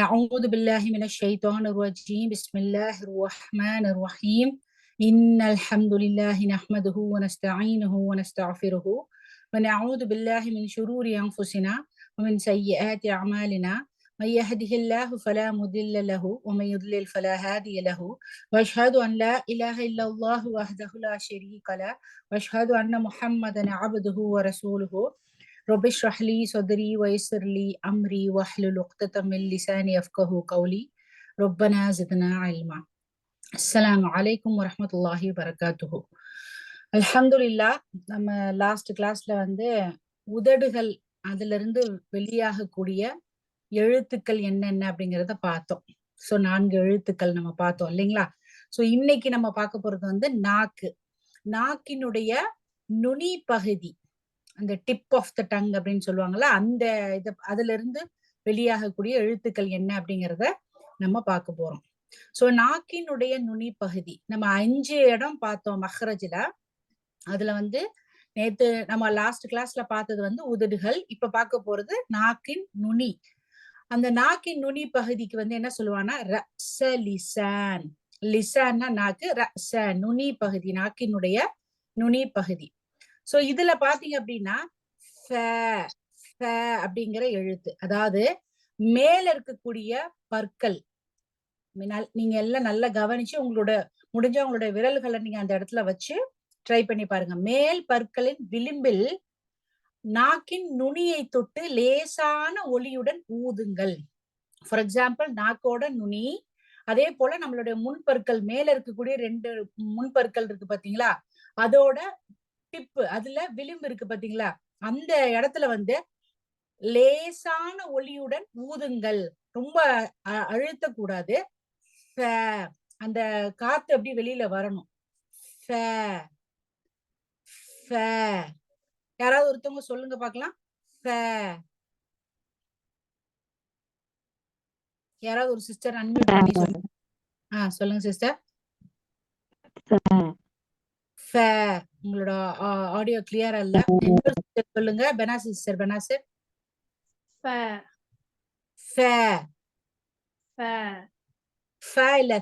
أعوذ بالله من الشيطان الرجيم بسم الله الرحمن الرحيم إن الحمد لله نحمده ونستعينه ونستغفره ونعوذ بالله من شرور أنفسنا ومن سيئات أعمالنا من يهده الله فلا مضل له ومن يضلل فلا هادي له وأشهد أن لا إله إلا الله وحده لا شريك له وأشهد أن محمدا عبده ورسوله رب اشرح لي صدري ويسر لي أمري واحلل عقدة من لساني يفقهوا قولي ربنا زدنا علما. அஸ்ஸலாமு அலைக்கும் வரஹ்மத்துல்லாஹி வபரகாத்துஹு. அல்ஹம்துலில்லாஹ். நம்ம லாஸ்ட் கிளாஸ்ல உதடுகள் அதுல இருந்து வெளியாகக்கூடிய எழுத்துக்கள் என்னென்ன அப்படிங்கிறத பார்த்தோம். சோ 4 எழுத்துக்கள் நம்ம பார்த்தோம் இல்லைங்களா? சோ இன்னைக்கு நம்ம பார்க்க போறது நாக்கு. நாக்கினுடைய நுனி பகுதி, அந்த டிப் ஆஃப் த டங் அப்படின்னு சொல்லுவாங்கல்ல, அந்த இது அதுல இருந்து வெளியாகக்கூடிய எழுத்துக்கள் என்ன அப்படிங்கிறத நம்ம பார்க்க போறோம். சோ நாக்கினுடைய நுனி பகுதி நம்ம 5 இடம் பார்த்தோம் மஹ்ரஜ்ல. அதுல நேத்து நம்ம லாஸ்ட் கிளாஸ்ல பார்த்தது உதடுகள். இப்ப பார்க்க போறது நாக்கின் நுனி. அந்த நாக்கின் நுனி பகுதிக்கு என்ன சொல்லுவாங்கன்னா ரஸ லிசான். லிசான்னா நாக்கு, ரஸ நுனி பகுதி, நாக்கினுடைய நுனி பகுதி. சோ இதுல பாத்தீங்க அப்படின்னா அப்படிங்கிற எழுத்து, அதாவது மேல இருக்கக்கூடிய பற்கள், நீங்க எல்லாம் நல்லா கவனிச்சு முடிஞ்ச உங்களுடைய விரல்களை நீங்க அந்த இடத்துல வச்சு ட்ரை பண்ணி பாருங்க. மேல் பற்களின் விளிம்பில் நாக்கின் நுனியை தொட்டு லேசான ஒலியுடன் ஊதுங்கள். ஃபார் எக்ஸாம்பிள், நாக்கோட நுனி, அதே போல நம்மளுடைய முன்பற்கள், மேல இருக்கக்கூடிய 2 முன்பற்கள் இருக்கு பாத்தீங்களா, அதோட டிப்பு, அதுல விளிம்பு இருக்கு பாத்தீங்களா, அந்த இடத்துல லேசான ஒலியுடன் ஊதுங்கள். ரொம்ப அழுத்த கூடாது. அந்த காத்து அப்படி வெளியில வரணும். யாராவது ஒருத்தவங்க சொல்லுங்க பாக்கலாம். யாராவது ஒரு சிஸ்டர் அன்மியூட் பண்ணி சொல்லுங்க. சொல்லுங்க சிஸ்டர். உங்களோட ஆடியோ கிளியரா இல்ல. இன்னொரு சிஸ்டர் சொல்லுங்க. பெனாசிர் சிஸ்டர், பெனாசிர். இல்ல,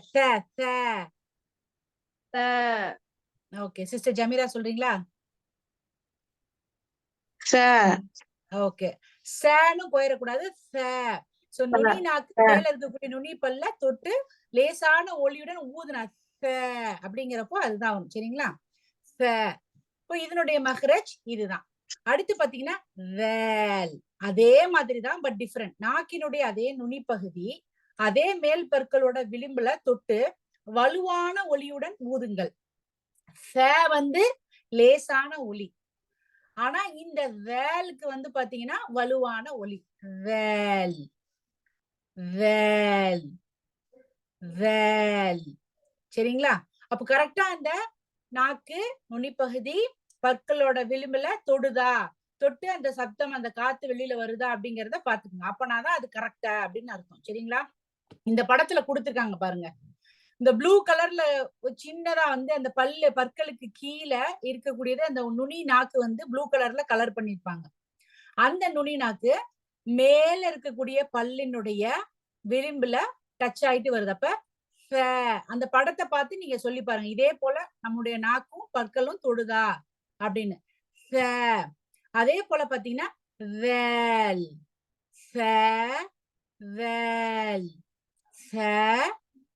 ஓகே. சிஸ்டர் ஜமீரா சொல்றீங்களா? ஓகே. சேன்னு போயிடக்கூடாது. சோ நுனி நாக்கு மேல இருக்கக்கூடிய நுனி பல்ல தொட்டு லேசான ஒலியுடன் ஊதுனா அப்படிங்கிறப்போ அதுதான் வரும். சரிங்களா? இப்போ இதனுடைய மஹ்ரஜ் இதுதான். அடுத்து பாத்தீங்கன்னா வேல். அதே மாதிரிதான், பட் டிஃபரெண்ட். நாக்கினுடைய அதே நுனி பகுதி, அதே மேல் பற்களோட விளிம்புல தொட்டு வலுவான ஒலியுடன் ஊதுங்கள். லேசான ஒலி. ஆனா இந்த வேலுக்கு பாத்தீங்கன்னா வலுவான ஒலி. வேல் வேல் வேல். சரிங்களா? அப்ப கரெக்டா அந்த நாக்கு நுனிப்பகுதி பற்களோட விளிம்புல தொட்டு அந்த சத்தம், அந்த காத்து வெளியில வருதா அப்படிங்கறத பாத்துக்கோங்க. அப்பனாதான் அது கரெக்டா அப்படின்னு அர்த்தம். சரிங்களா? இந்த படத்துல கொடுத்திருக்காங்க பாருங்க. இந்த ப்ளூ கலர்ல சின்னதா அந்த பற்களுக்கு கீழே இருக்கக்கூடியது, அந்த நுனி நாக்கு ப்ளூ கலர்ல கலர் பண்ணிருப்பாங்க. அந்த நுனி நாக்கு மேல இருக்கக்கூடிய பல்லினுடைய விளிம்புல டச் ஆயிட்டு வருது. அப்ப அந்த படத்தை பார்த்து நீங்க சொல்லி பாருங்க. இதே போல நம்முடைய நாக்கும் பற்களும் தொடுதா அப்படின்னு. அதே போல பாத்தீங்கன்னா வேல் வேல்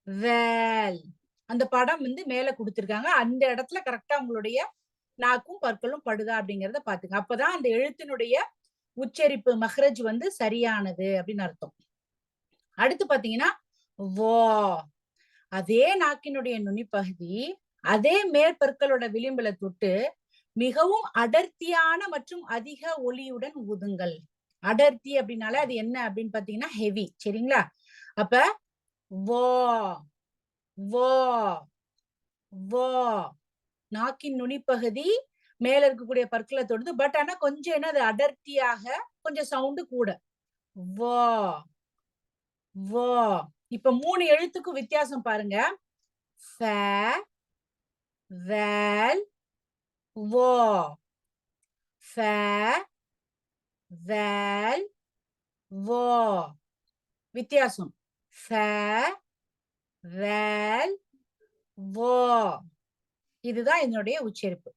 வேல். அந்த படம் மேல கொடுத்திருக்காங்க. அந்த இடத்துல கரெக்டா உங்களுடைய நாக்கும் பற்களும் படுதா அப்படிங்கறத பாத்துங்க. அப்பதான் அந்த எழுத்தினுடைய உச்சரிப்பு மஹ்ரஜ் சரியானது அப்படின்னு அர்த்தம். அடுத்து பாத்தீங்கன்னா வா. அதே நாக்கினுடைய நுனிப்பகுதி அதே மேற்பற்களோட விளிம்புல தொட்டு மிகவும் அடர்த்தியான மற்றும் அதிக ஒலியுடன் ஊதுங்கள். அடர்த்தி அப்படின்னால அது என்ன அப்படின்னு பாத்தீங்கன்னா ஹெவி. சரிங்களா? அப்ப வா வா வா. நாக்கின் நுனிப்பகுதி மேல இருக்கக்கூடிய பற்களை தொடுது. பட் ஆனா கொஞ்சம் அது அடர்த்தியாக, கொஞ்சம் சவுண்டு கூட. வா வா. இப்ப 3 எழுத்துக்கும் வித்தியாசம் பாருங்க. வேல் வா. வேல் வா. வித்தியாசம். ஃப, வேல், வோ. இதுதான் இதனுடைய உச்சரிப்பு.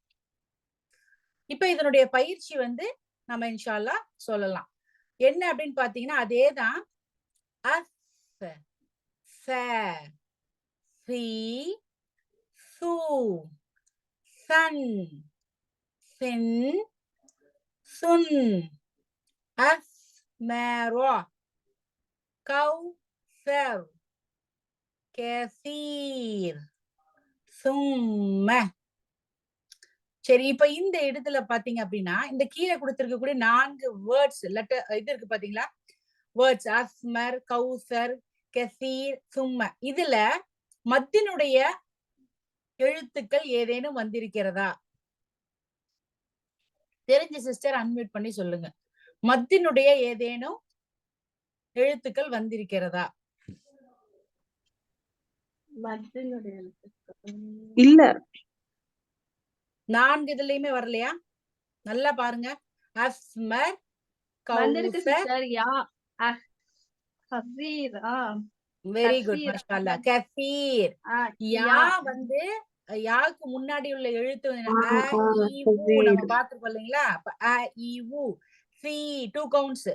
இப்ப இதனுடைய பயிற்சி வந்து நம்ம இன்ஷா அல்லாஹ் சொல்லலாம். என்ன அப்படின்னு பாத்தீங்கன்னா அதேதான். அஃப், ஃப, ஃபி, சு, சன், சின், சுன், அஸ்மரா, கௌசர், கஸீர், சும்ம. சரி, இப்ப இந்த இடத்துல பாத்தீங்க அப்படின்னா இந்த கீழே கொடுத்திருக்கக்கூடிய 4 வேர்ட்ஸ் லெட்டர் இது இருக்கு பாத்தீங்களா, வேர்ட்ஸ் அஸ்மர், கௌசர், கஸீர், சும்ம. இதுல மத்தினுடைய எழுத்துக்கள் ஏதேனும் வந்திருக்கிறதா? தெரிஞ்ச சிஸ்டர் அன்மியூட் பண்ணி சொல்லுங்க. மத்தினுடைய ஏதேனும் எழுத்துக்கள் வந்திருக்கிறதா? இல்ல. 4 இதுலயுமே வரலையா? நல்லா பாருங்க. அஸ்மர், கௌசர். வெரி குட், மாஷாஅல்லாஹ். கஸீர். யா வந்து யாக்கு முன்னாடி உள்ள எழுத்து அ இ உ நம்ம பாத்துருக்கோம் இல்லைங்களா? அ இ உ. C 2 counts.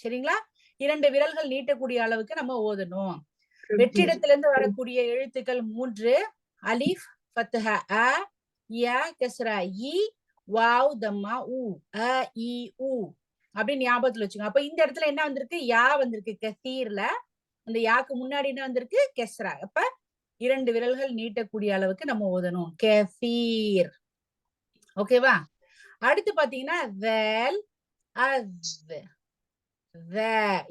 சரிங்களா? 2 விரல்கள் நீட்டக்கூடிய அளவுக்கு நம்ம ஓதணும். வெற்றிடத்திலிருந்து வரக்கூடிய எழுத்துக்கள் 3. அலிஃப், ஃபத்ஹ அ, யா கஸ்ரா இ, வாவ் தம்மா உ, அ இ உ அப்படின்னு ஞாபகத்துல வச்சுக்கோங்க. அப்ப இந்த இடத்துல என்ன வந்திருக்கு? யா வந்திருக்கு கஸீர்ல. அந்த யாக்கு முன்னாடி என்ன வந்திருக்கு? கெஸ்ரா. அப்ப 2 விரல்கள் நீட்டக்கூடிய அளவுக்கு நம்ம ஓதணும். கஸீர். ஓகேவா? அடுத்து பாத்தீங்கன்னா வேல், அஸ்,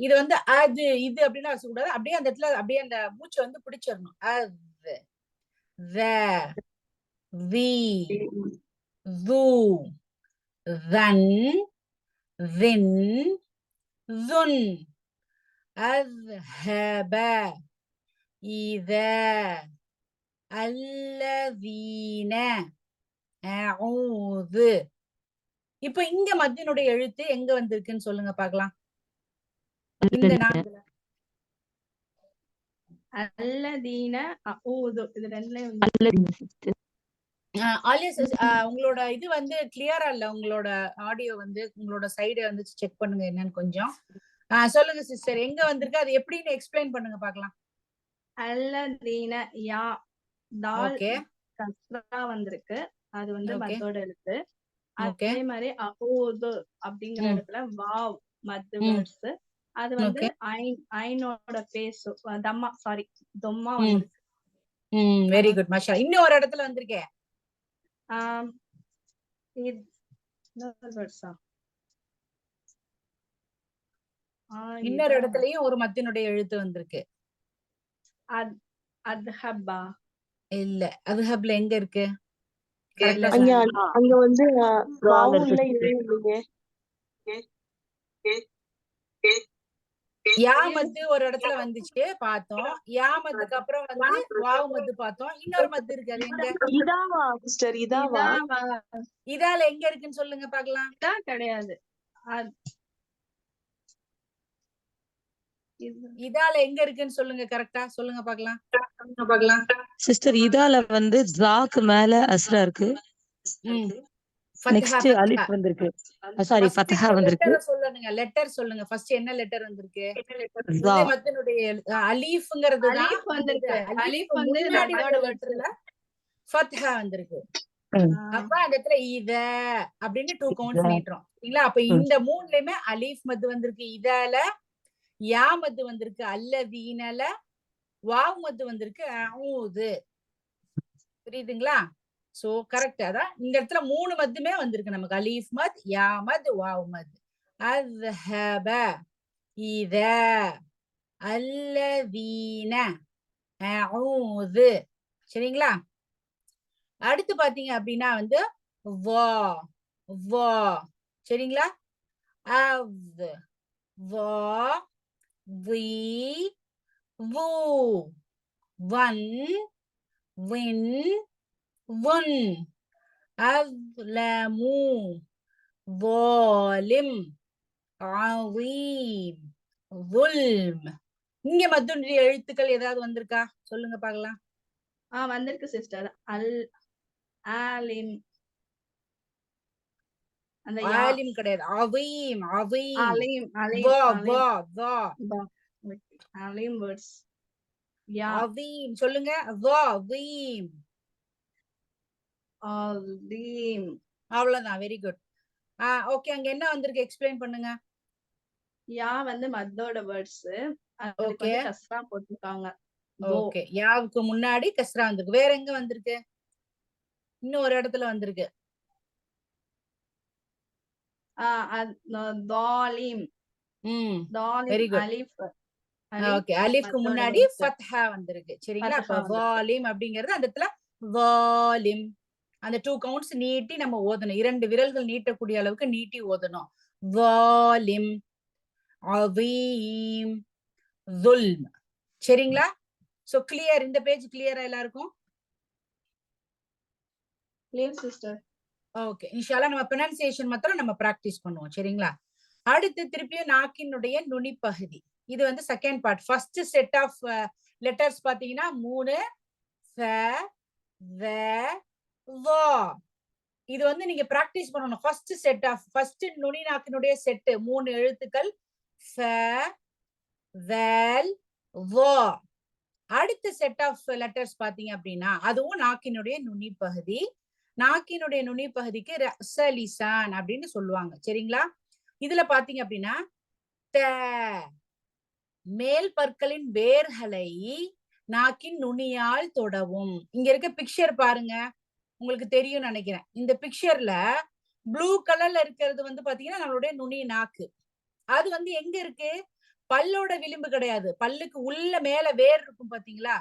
இது வந்து அது இது அப்படின்னு சொல்லக்கூடாது. அப்படியே அந்த இடத்துல அப்படியே அந்த மூச்சை வந்து பிடிச்சிடணும். அஸ், வி, து, தன், ذن, ذن, أذهب, إذا, الذين, أعوذ. இப்ப இங்க மத்தினுடைய எழுத்து எங்க வந்திருக்குன்னு சொல்லுங்க பாக்கலாம். இந்த 4ல அல்லதீன அஊது இது ரெண்டுலயும் உங்களோட இது வந்து கிளியரா இல்ல. உங்களோட ஆடியோ வந்து உங்களோட சைடு வந்து செக் பண்ணுங்க என்னன்னு கொஞ்சம். சொல்லுங்க சிஸ்டர், எங்க வந்திருக்கு அது எப்படின்னு எக்ஸ்பிளைன் பண்ணுங்க பாக்கலாம். அல்லதீன யா தால் கஸ்ரா வந்திருக்கு. அது வந்து மத்தோட எழுத்து. அதே மாதிரி அஊது அப்படிங்கிற இடத்துல வாவ் மத்து வேர்ட்ஸ். அது வந்து ஐனோட பேஸ் தம்மா சாரி தொம்மா வந்திருக்கு. வெரி குட் மாஷா. இன்னும் ஒரு இடத்துல வந்திருக்கே. இன்னொரு இடத்துலயும் ஒரு மத்தினுடைய எழுத்து வந்திருக்கு. அத்ஹபா இல்ல, அத்ஹப்ல எங்க இருக்கு? அங்க வந்து வாவுல இல்லையே. யா மத்து ஒரு இடத்துல வந்துச்சு பார்த்தோம். யா மத்துக்கு அப்புறம் வந்து வாவ் மத்து பார்த்தோம். இன்னொரு மத்து இருக்கு, அது எங்க? இதாவா சிஸ்டர்? இதாவா? இதால எங்க இருக்குன்னு சொல்லுங்க பாக்கலாம். கிடையாது. இதால எங்க இருக்குன்னு சொல்லுங்க, கரெக்டா சொல்லுங்க பாக்கலாம். சிஸ்டர் இதால வந்து ஜாக்கு மேல அஸ்ரா இருக்கு. நெக்ஸ்ட் அலிஃப் வந்திருக்கு. சாரி ஃபத்ஹா வந்திருக்கு. சொல்லுங்க, லெட்டர் சொல்லுங்க. ஃபர்ஸ்ட் என்ன லெட்டர் வந்திருக்கு? இது மத்தினுடைய அலிஃப்ங்கிறது தான். அலிஃப் வந்திருக்கு. அலிஃப் வந்து முன்னாடி லெட்டர்ல ஃபத்ஹா வந்திருக்கு. அப்ப அந்த இடத்துல இத அப்படின்னு 2 கவுண்ட்ஸ் நீட்றோம். சரிங்களா? அப்ப இந்த 3லயுமே அலிஃப் மத்து வந்திருக்கு. இதால யா மத்து வந்திருக்கு. அல்லதீனல வாவ் மத்து வந்திருக்கு. அஊது. புரியுதுங்களா? சோ கரெக்டா தான் இந்த இடத்துல 3 மத்துமே வந்திருக்கு நமக்கு. அலீஃப் மத், யா மத், வாவ் மத். அஸ்ஹப, இதா, அல்லதீன, அஊது. சரிங்களா? அடுத்து பாத்தீங்க அப்படின்னா வந்து வா, வா. சரிங்களா? அஸ், வா, வி, வு, வன், வின், வுன், அஸ்லமு, ظالم, عظيم, ظلم, இங்க மத்துடைய எழுத்துக்கள் ஏதாவது வந்திருக்கா சொல்லுங்க பாக்கலாம். வந்திருக்கு சிஸ்டர். ஆலிம். அந்த ஆலிம் கிடையாது, அவீம். அவீம். அலீம் அலீம் வா அலீம் வா வா. அலீம் வேர்ட்ஸ். யா அவீம் சொல்லுங்க. வா வீம். அலீம். அவ்வளவுதான். Very good. ஓகே, அங்க என்ன வந்திருக்கு எக்ஸ்பிளைன் பண்ணுங்க. யா வந்து மத்தோட வேர்ட்ஸ். அதுக்கு ஓகே வந்து கஸ்ரா போட்டுருக்காங்க. ஓகே, யாவுக்கு முன்னாடி கஸ்ரா வந்திருக்கு. வேற எங்க வந்திருக்கு? இன்னும் ஒரு இடத்துல வந்திருக்கு. தாலிம். Very good. அலிஃப். ஓகே, அலிஃப்க்கு மத்தோட முன்னாடி வேர்ட்ஸ். ஃபத்ஹா வந்திருக்கு. சரிங்களா? ஃபத்ஹா அப்ப வந்திருக்கு. வாலிம் அப்படிங்கிறது அந்த இடத்துல வாலிம். அந்த 2 கவுண்ட்ஸ் நீட்டி நம்ம ஓதணும். 2 விரல்கள் நீட்டக்கூடிய அளவுக்கு நீட்டி ஓதணும். வாலிம், அவீம், ظுல்ம். சரிங்களா? So clear. இந்த பேஜ் கிளியரா எல்லாருக்கும்? Clear sister. ஓகே, இன்ஷால்லா நம்ம ப்ரொனன்சியேஷன் மாத்திரம் நம்ம பிராக்டிஸ் பண்ணுவோம். சரிங்களா? அடுத்து திருப்பியும் நாக்கினுடைய நுனிப்பகுதி. இது வந்து second part. First set of letters பாத்தீங்கன்னா 3 ஃப வ வா. இது வந்து நீங்க பிராக்டிஸ் பண்ணணும். ஃபர்ஸ்ட் நுனி நாக்கினுடைய செட் 3 எழுத்துக்கள் ஃப வேல் வா. அடுத்த செட் ஆஃப் லெட்டர்ஸ் பாத்தீங்க அப்படின்னா அதுவும் நாக்கினுடைய நுனி பகுதி. நாக்கினுடைய நுனி பகுதிக்கு ரஸலிசான் அப்படின்னு சொல்லுவாங்க. சரிங்களா? இதுல பாத்தீங்க அப்படின்னா த மேல் பற்களின் வேர்களை நாக்கின் நுனியால் தொடவும். இங்க இருக்க பிக்சர் பாருங்க, உங்களுக்கு தெரியும் நினைக்கிறேன். இந்த பிக்சர்ல ப்ளூ கலர்ல இருக்கிறது வந்து பாத்தீங்கன்னா நம்மளுடைய நுனி நாக்கு. அது வந்து எங்க இருக்கு? பல்லோட விளிம்பு கிடையாது, பல்லுக்கு உள்ள மேல வேர் இருக்கும் பாத்தீங்களா?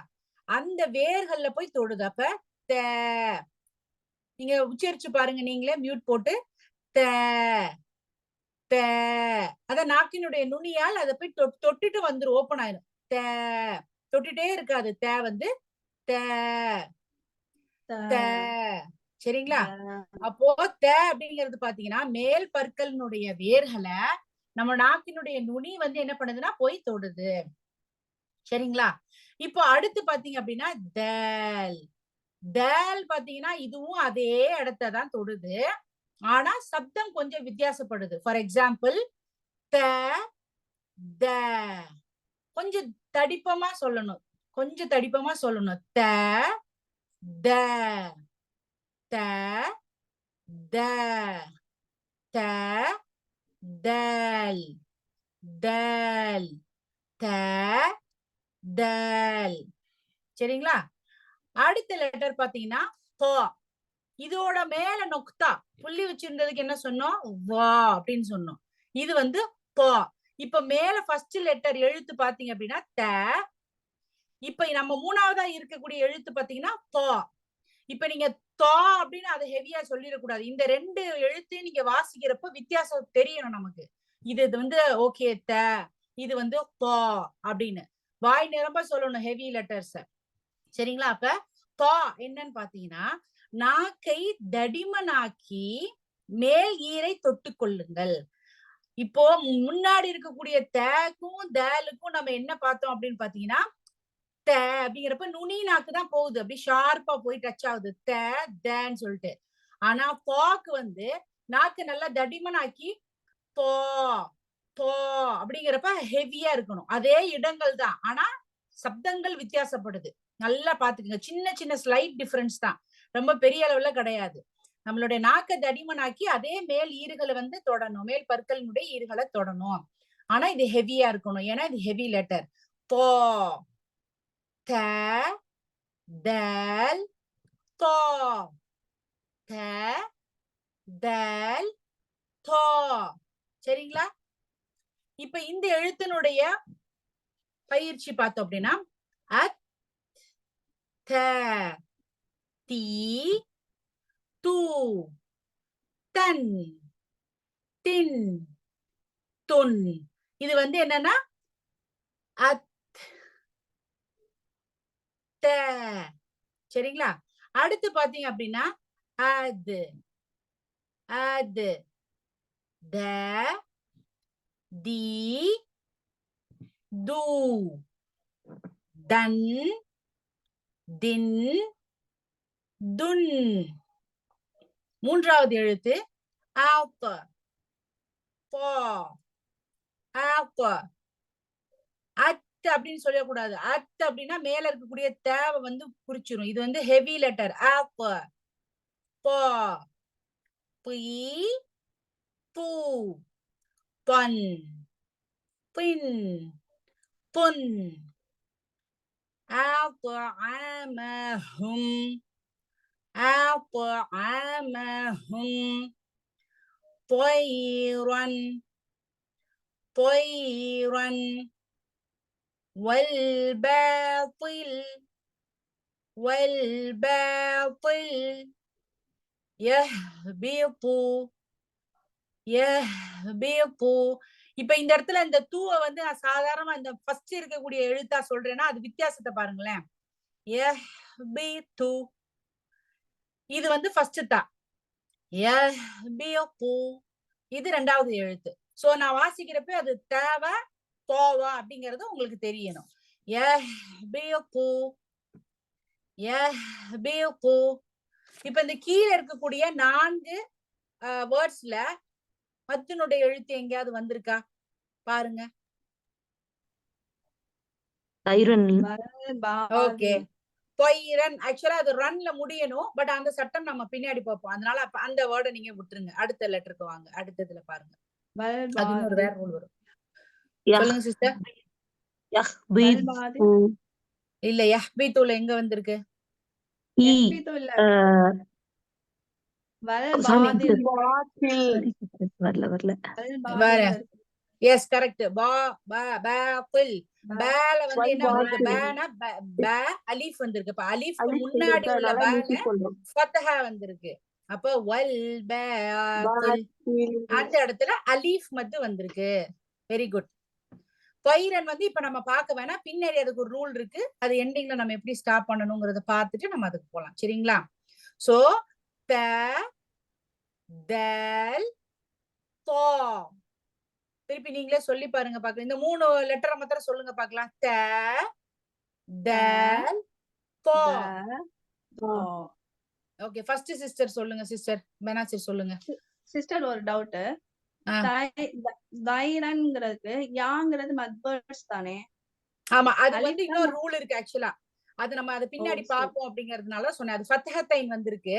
அந்த வேர்கள்ல போய் தொடுது. அப்ப த. நீங்க உச்சரிச்சு பாருங்க நீங்களே மியூட் போட்டு. த த. அத நாக்கினுடைய நுனியால் அதை போய் தொட்டுட்டு வந்துரும், ஓபன் ஆயிரும். த தொட்டுட்டே இருக்காது. த வந்து த த. சரிங்களா? அப்போ த அப்படிங்கிறது பாத்தீங்கன்னா மேல் பற்களினுடைய வேர்களை நம்ம நாக்கினுடைய நுனி வந்து என்ன பண்ணுதுன்னா போய் தொடுது. சரிங்களா? இப்போ அடுத்து பாத்தீங்க அப்படின்னா தேல். தேல் பாத்தீங்கன்னா இதுவும் அதே இடத்தான் தொடுது. ஆனா சப்தம் கொஞ்சம் வித்தியாசப்படுது. ஃபார் எக்ஸாம்பிள் த த. கொஞ்சம் தடிப்பமா சொல்லணும். த த த த த தல் தல் த தல். சரிங்களா? அடுத்த லெட்டர் பாத்தீங்கன்னா ப. இதோட மேல நொக்தா புள்ளி வச்சிருந்ததுக்கு என்ன சொன்னோம்? வா அப்படின்னு சொன்னோம். இது வந்து ப. இப்ப மேல ஃபர்ஸ்ட் லெட்டர் எழுத்து பாத்தீங்க அப்படின்னா த. இப்ப நம்ம மூணாவதா இருக்கக்கூடிய எழுத்து பாத்தீங்கன்னா ப. இப்ப நீங்க தா அப்படின்னு அதை ஹெவியா சொல்லிடக்கூடாது. இந்த 2 எழுத்தையும் நீங்க வாசிக்கிறப்ப வித்தியாசம் தெரியணும் நமக்கு. இது வந்து ஓகே த, இது வந்து பா அப்படின்னு வாய் நிரம்ப சொல்லணும் ஹெவி லெட்டர்ஸ். சரிங்களா? அப்ப பா என்னன்னு பாத்தீங்கன்னா நாக்கை தடிமனாக்கி மேல் ஈரை தொட்டு கொள்ளுங்கள். இப்போ முன்னாடி இருக்கக்கூடிய தேக்கும் தேலுக்கும் நம்ம என்ன பார்த்தோம் அப்படின்னு பாத்தீங்கன்னா த அப்படிங்கிறப்ப நுனி நாக்கு தான் போகுது, அப்படி ஷார்ப்பா போய் டச் ஆகுது த தன்னு சொல்லிட்டு. ஆனா பாக்கு வந்து நாக்கு நல்லா தடிமனாக்கி போ போ அப்படிங்கிறப்ப ஹெவியா இருக்கணும். அதே இடங்கள் தான், ஆனா சப்தங்கள் வித்தியாசப்படுது. நல்லா பாத்துக்கோங்க. சின்ன சின்ன ஸ்லைட் டிஃபரன்ஸ் தான், ரொம்ப பெரிய அளவுல கிடையாது. நம்மளுடைய நாக்க தடிமனாக்கி அதே மேல் ஈறுகளை வந்து தொடணும், மேல் பற்களினுடைய ஈறுகளை தொடணும். ஆனா இது ஹெவியா இருக்கணும், ஏன்னா இது ஹெவி லெட்டர். போ த தல் தோ த தல் தோ. சரிங்களா? இப்ப இந்த எழுத்தினுடைய பயிற்சி பார்த்தோம் அப்படின்னா அத் த தி து தன் தின் துன். இது வந்து என்னன்னா அத் த. சரிங்களா? அடுத்து பாத்தீங்க அப்படின்னா அது அது த தி து தன் தின் துன். மூன்றாவது எழுத்து ஆப் போ ஆப். அத் அப்படின்னு சொல்லக்கூடாது. அத் அப்படின்னா மேல இருக்கக்கூடிய தேவை வந்து குறிச்சிரும். இது வந்து ஹெவி லெட்டர். ஆப் போ பி பூ பன் பின் புன். أطعمهم أطعمهم طيرا طيرا والباطل والباطل يهبط يهبط. இப்ப இந்த இடத்துல இந்த தூவை வந்து நான் சாதாரணமா இந்த ஃபர்ஸ்ட் இருக்கக்கூடிய எழுத்தா சொல்றேன்னா அது வித்தியாசத்தை பாருங்களேன். இது வந்து ஃபர்ஸ்ட் தா. இது ரெண்டாவது எழுத்து. சோ நான் வாசிக்கிறப்ப அது தேவை போவா அப்படிங்கறது உங்களுக்கு தெரியணும். இப்ப இந்த கீழே இருக்கக்கூடிய 4 வேர்ட்ஸ்ல மத்தினுடைய எழுத்து எங்கேயாவது வந்திருக்கா பாருங்க. ஓகே. பொய்ரன் ஆக்சுவலா அது ரன்ல முடியணும். பட் அந்த சட்டம் நம்ம பின்னாடி பார்ப்போம். அதனால அந்த வேர்டை நீங்க விட்டுருங்க. அடுத்த லெட்டருக்கு வாங்க. அடுத்ததுல பாருங்க. அது இன்னொரு வேற ரூல் வரும். சொல்லுங்க சிஸ்டர். இல்ல யஹ்பீதுல எங்க வந்திருக்கு? வரல. Yes correct. பா பா பாத்தில். பால வந்து என்ன வந்திருக்கு? பானா பா அலீஃப் வந்திருக்கு. அப்ப அலீஃப்க்கு முன்னாடி உள்ள பால ஃபத்ஹா வந்திருக்கு. அப்ப வல் பாத்தில் அந்த இடத்துல அலீஃப் மத்து வந்திருக்கு. Very good. பைரன் வந்து இப்ப நம்ம பார்க்க வேணாம். பின்னாடி அதுக்கு ஒரு ரூல் இருக்கு. அது எண்டிங்ல நம்ம எப்படி ஸ்டாப் பண்ணணும்ங்கறத பார்த்துட்டு நம்ம அதுக்கு போலாம். சரிங்களா? சோ த தல் தோ. திருப்பி நீங்களே சொல்லி பாருங்க பாக்கலாம். இந்த 3 லெட்டரை மாத்திரம் சொல்லுங்க பாக்கலாம். த தல் தோ. ஓகே ஃபர்ஸ்ட் சிஸ்டர் சொல்லுங்க. சிஸ்டர் பெனாசிர் சொல்லுங்க. சிஸ்டர் ஒரு டவுட். தைரன்ங்கிறது யாங்கிறது மத்வர்ட்ஸ் தானே? ஆமா அது வந்து இன்னொரு ரூல் இருக்கு ஆக்சுவலா. அது நம்ம அது பின்னாடி பாப்போம் அப்படிங்கறதுனால சொன்னேன். அது ஃபத்ஹத்தைன் வந்திருக்கு.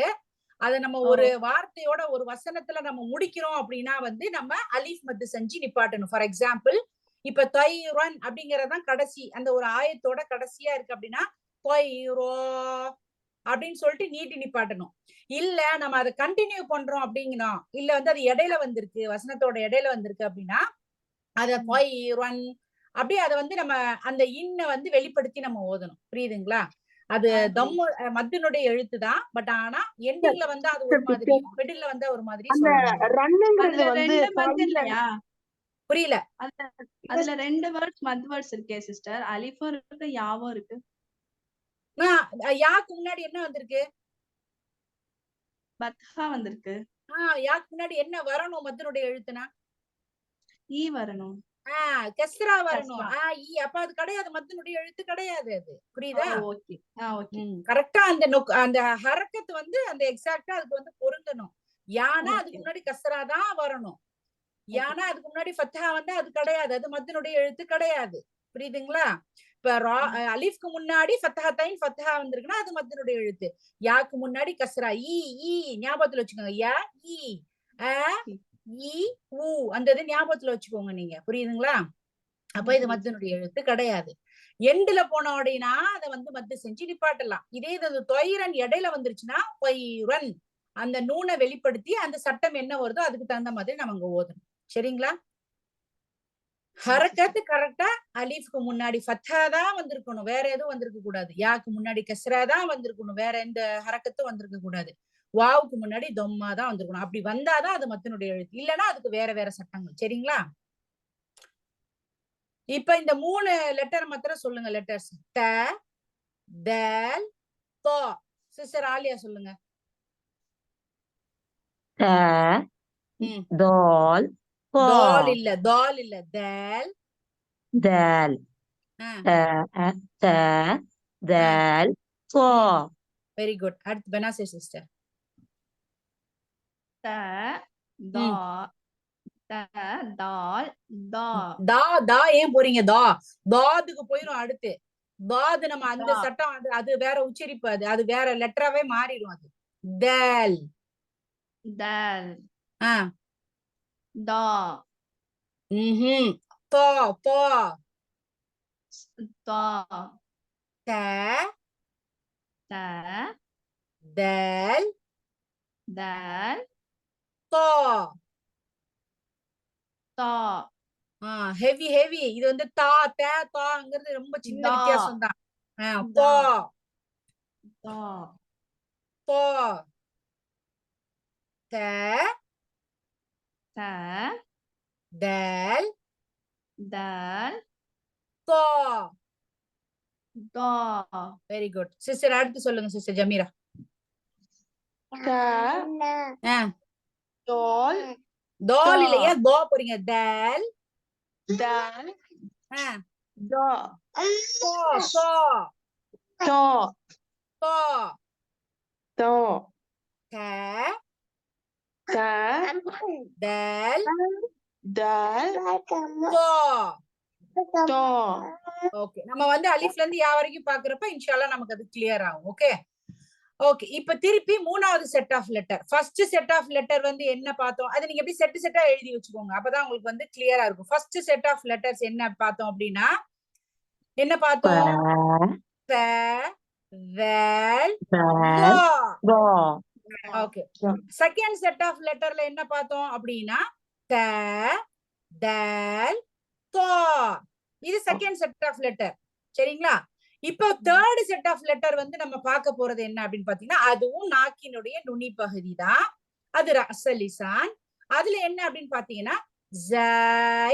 அத நம்ம ஒரு வார்த்தையோட ஒரு வசனத்துல நம்ம முடிக்கிறோம் அப்படின்னா வந்து நம்ம அலீஃப் மத்து செஞ்சு நிப்பாட்டணும். ஃபார் எக்ஸாம்பிள் இப்ப தைரன் அப்படிங்கறதான் கடைசி அந்த ஒரு ஆயத்தோட கடைசியா இருக்கு அப்படின்னா தைரோ அப்படின்னு சொல்லிட்டு நீட்டி நிப்பாட்டணும். இல்ல நம்ம அதை கண்டினியூ பண்றோம் அப்படிங்கன்னா இல்ல வந்து அது இடையில வந்திருக்கு வசனத்தோட இடையில வந்திருக்கு அப்படின்னா அத தைரன் அப்படியே அதை வந்து நம்ம அந்த இன்ன வந்து வெளிப்படுத்தி நம்ம ஓதணும். புரியுதுங்களா? அது தம்மு மத்தினுடைய எழுத்து தான். பட் ஆனா எண்டிங்ல வந்து அது ஒரு மாதிரி மிடில்ல வந்து ஒரு மாதிரி புரியல. அதுல 2 வேர்ட்ஸ் மத் வேர்ட்ஸ் இருக்கே சிஸ்டர். அலிஃபும் இருக்கு யாவும் இருக்கு. யாக்கு முன்னாடி என்ன வந்திருக்கு? பத்ஹா வந்திருக்கு. யாக்கு முன்னாடி என்ன வரணும்? மத்தினுடைய எழுத்துனா ஈ வரணும். கஸ்ரா வரணும். ஈ அப்ப அது கிடையாது. மத்தினுடைய எழுத்து கிடையாது அது. புரியுதா? Okay okay. கரெக்டா அந்த ஹரக்கத் வந்து அந்த எக்ஸாக்ட்டா அதுக்கு வந்து பொருந்தணும். யானா அதுக்கு முன்னாடி கஸ்ரா தான் வரணும். யானா அதுக்கு முன்னாடி ஃபத்ஹா வந்து அது கிடையாது. அது மத்தினுடைய எழுத்து கிடையாது. புரியுதுங்களா? இப்ப அலிஃப்க்கு முன்னாடி ஃபத்ஹத்தைன் ஃபத்ஹா வந்திருக்குன்னா அது மத்தினுடைய எழுத்து. யாக்கு முன்னாடி கஸ்ரா ஈ ஈ ஞாபகத்துல வச்சுக்கோங்க. யா ஈ ஈ ஊ அந்த இது ஞாபகத்துல வச்சுக்கோங்க நீங்க. புரியுதுங்களா? அப்ப இது மத்தினுடைய எழுத்து கிடையாது. எண்டுல போன அப்படின்னா அதை வந்து மத்து செஞ்சு நிப்பாட்டலாம். இதே இது தொயிரன் இடையில வந்துருச்சுன்னா பொய்ரன் அந்த நூனை வெளிப்படுத்தி அந்த சட்டம் என்ன வருதோ அதுக்கு தகுந்த மாதிரி நம்ம அங்க ஓதணும். சரிங்களா? ஹரக்கத்து கரெக்டா அலீஃப்க்கு முன்னாடி ஃபத்ஹா தான் வந்திருக்கணும். வேற எதுவும் வந்திருக்க கூடாது. யாக்கு முன்னாடி கஸ்ரா தான் வந்திருக்கணும். வேற எந்த ஹரக்கத்தும் வந்திருக்க கூடாது. வாவுக்கு முன்னாடி தொம்மா தான் வந்திருக்கணும். அப்படி வந்தாதான் அது மத்தினுடைய எழுத்து. இல்லைன்னா அதுக்கு வேற வேற சட்டங்கள். சரிங்களா? இப்ப இந்த 3 லெட்டர் மாத்திரம் சொல்லுங்க. லெட்டர்ஸ் த தல் தோ. சிஸ்டர் ஆலியா சொல்லுங்க. த தால் தால் இல்ல தால் இல்ல தல் தால் த தல் தோ. Very good. அடுத்து பெனாசே சிஸ்டர். த தா த தால் தா. தா தா ஏன் போறீங்க? தாதுக்கு போயிரும். அடுத்து தாது நம்ம அந்த சட்டம் அது வேற உச்சரிப்பு, அது வேற லெட்டராவே மாறிடும். அது தல் தல் தா. தோ தோ தா த த தல் தல் தோ. தா. Heavy heavy. இது வந்து தா த தாங்கிறது ரொம்ப சின்ன வித்தியாசம் தான். தோ தா தோ த த தல் தல் தோ. தா. Very good sister. அடுத்து சொல்லுங்க சிஸ்டர் ஜமீரா. தோல் தோல் இல்லையா? தோ போறீங்க. தல் தல் தோ தோ தோ தோ தோ தோ த த தல் தல் தோ. தோ. ஓகே, நம்ம வந்து அலிஃப்ல இருந்து யா வரைக்கும் பாக்குறப்ப இன்ஷால்லா நமக்கு அது கிளியர் ஆகும். Okay okay. இப்ப திருப்பி மூணாவது set of letter. First set of letter வந்து என்ன பார்த்தோம்? அது நீங்க எப்படி செட்டா எழுதி வச்சுக்கோங்க. அப்பதான் உங்களுக்கு வந்து கிளியரா இருக்கும். ஃபர்ஸ்ட் செட் ஆஃப் லெட்டர்ஸ் என்ன பார்த்தோம் அப்படின்னா, என்ன பார்த்தோம்? ப வேல் தோ. ஓகே. செகண்ட் செட் ஆஃப் லெட்டர்ல என்ன பார்த்தோம் அப்படின்னா, த தல் தோ. இது செகண்ட் செட் ஆஃப் லெட்டர். சரிங்களா? இப்போ தேர்ட் செட் ஆஃப் லெட்டர் வந்து நம்ம பார்க்க போறது என்ன அப்படின்னு பாத்தீங்கன்னா, அதுவும் நாக்கினுடைய நுனி பகுதி தான். அது ரஸலிசான். அதுல என்ன அப்படின்னு பாத்தீங்கன்னா, ஜை.